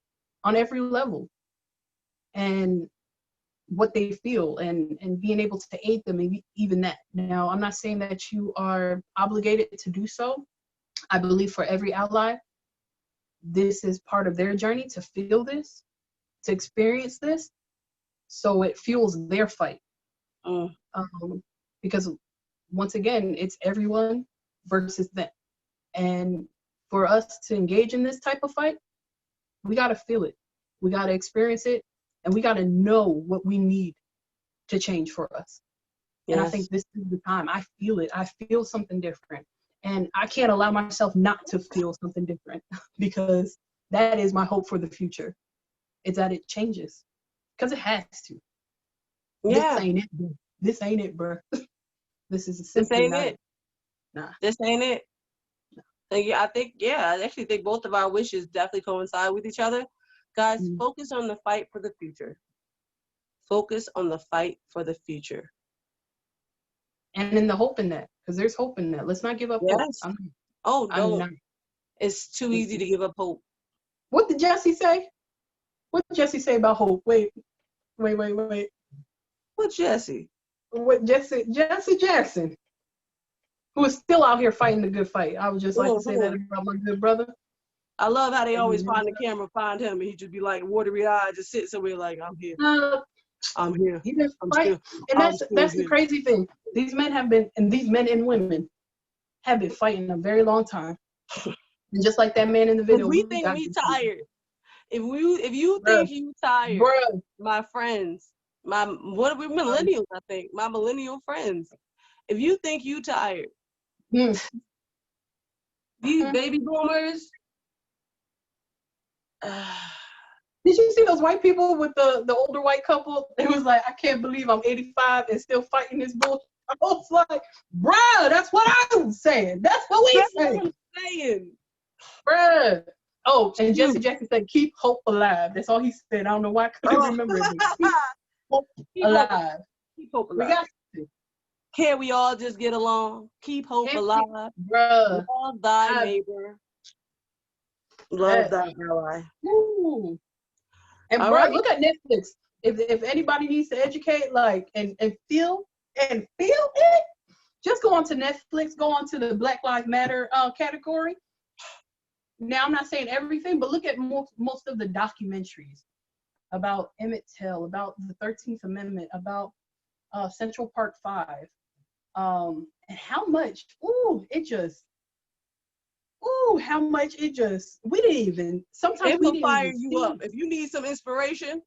every level, and what they feel, and being able to aid them in even that. Now, I'm not saying that you are obligated to do so. I believe for every ally, this is part of their journey to feel this, to experience this, so it fuels their fight. Because once again, it's everyone versus them. And for us to engage in this type of fight, we got to feel it. We got to experience it. And we got to know what we need to change for us. Yes. And I think this is the time. I feel it. I feel something different. And I can't allow myself not to feel something different, because that is my hope for the future. It's that it changes, because it has to. Yeah. This ain't it. This ain't it, bro. This is this ain't it. Nah. This ain't it. I actually think both of our wishes definitely coincide with each other. Guys, focus on the fight for the future. Focus on the fight for the future. And in the hope in that, because there's hope in that. Let's not give up hope. Yes. I'm Don't. not. It's too easy to give up hope. What did Jesse say? What did Jesse say about hope? Wait. What, Jesse? What Jesse Jackson, who is still out here fighting the good fight. I would just like to say that about my good brother. I love how they always find the camera, find him, and he just be like watery eyed, just sit somewhere like, I'm here. I'm here. He been I'm fighting. still, And I'm that's still the crazy thing. These men and women have been fighting a very long time. And just like that man in the video. If we think we tired, if you think you tired, my friends, we're millennials, I think, my millennial friends. If you think you tired, these baby boomers. Did you see those white people with the older white couple? It was like, I can't believe I'm 85 and still fighting this bull. I was like, bruh, that's what I was saying. That's what we saying. Bruh. Oh, and Jesse Jackson said, keep hope alive. That's all he said. I don't know why I couldn't remember it. Keep hope alive. Keep hope alive. We got to. Can't we all just get along? Keep hope alive. Bruh. Love thy neighbor. Love thy ally. Woo. And bro, look at Netflix. If anybody needs to educate, like, and feel it, just go on to Netflix, go on to the Black Lives Matter category. Now, I'm not saying everything, but look at most of the documentaries about Emmett Till, about the 13th Amendment, about Central Park 5, and how much, we didn't even, sometimes it will fire you up. If you need some inspiration,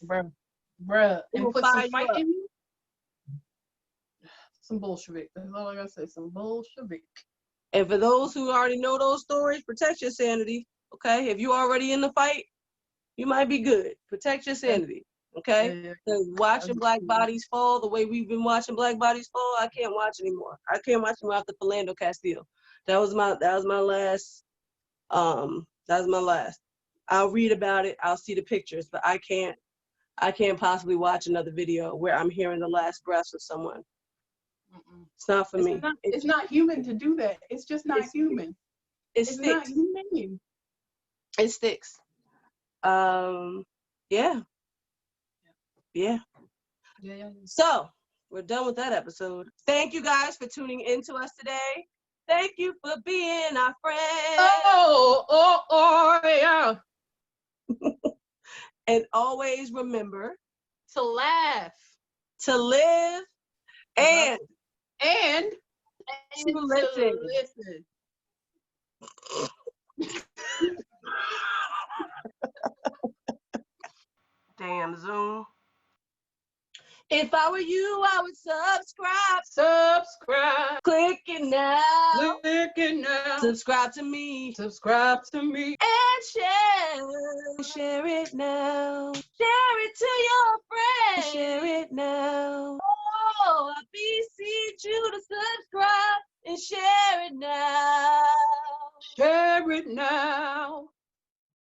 bruh, and put some fight in you. Some Bolshevik. That's all I gotta say. Some Bolshevik. And for those who already know those stories, protect your sanity. Okay, if you're already in the fight, you might be good. Protect your sanity. Okay, because watching black bodies fall the way we've been watching black bodies fall, I can't watch anymore. I can't watch anymore after Philando Castile. That was my last. That was my last. I'll read about it. I'll see the pictures, but I can't possibly watch another video where I'm hearing the last breaths of someone. It's not for me. It's not human to do that. It's just not human. It's not humane. It sticks. Yeah. So we're done with that episode. Thank you guys for tuning in to us today. Thank you for being our friend. Oh, yeah. And always remember to laugh, to live, and to listen. Damn Zoom. If I were you, I would subscribe. Click it now. Subscribe to me. And share it now. Share it to your friends. Share it now. Oh, I beseech you to subscribe and share it now.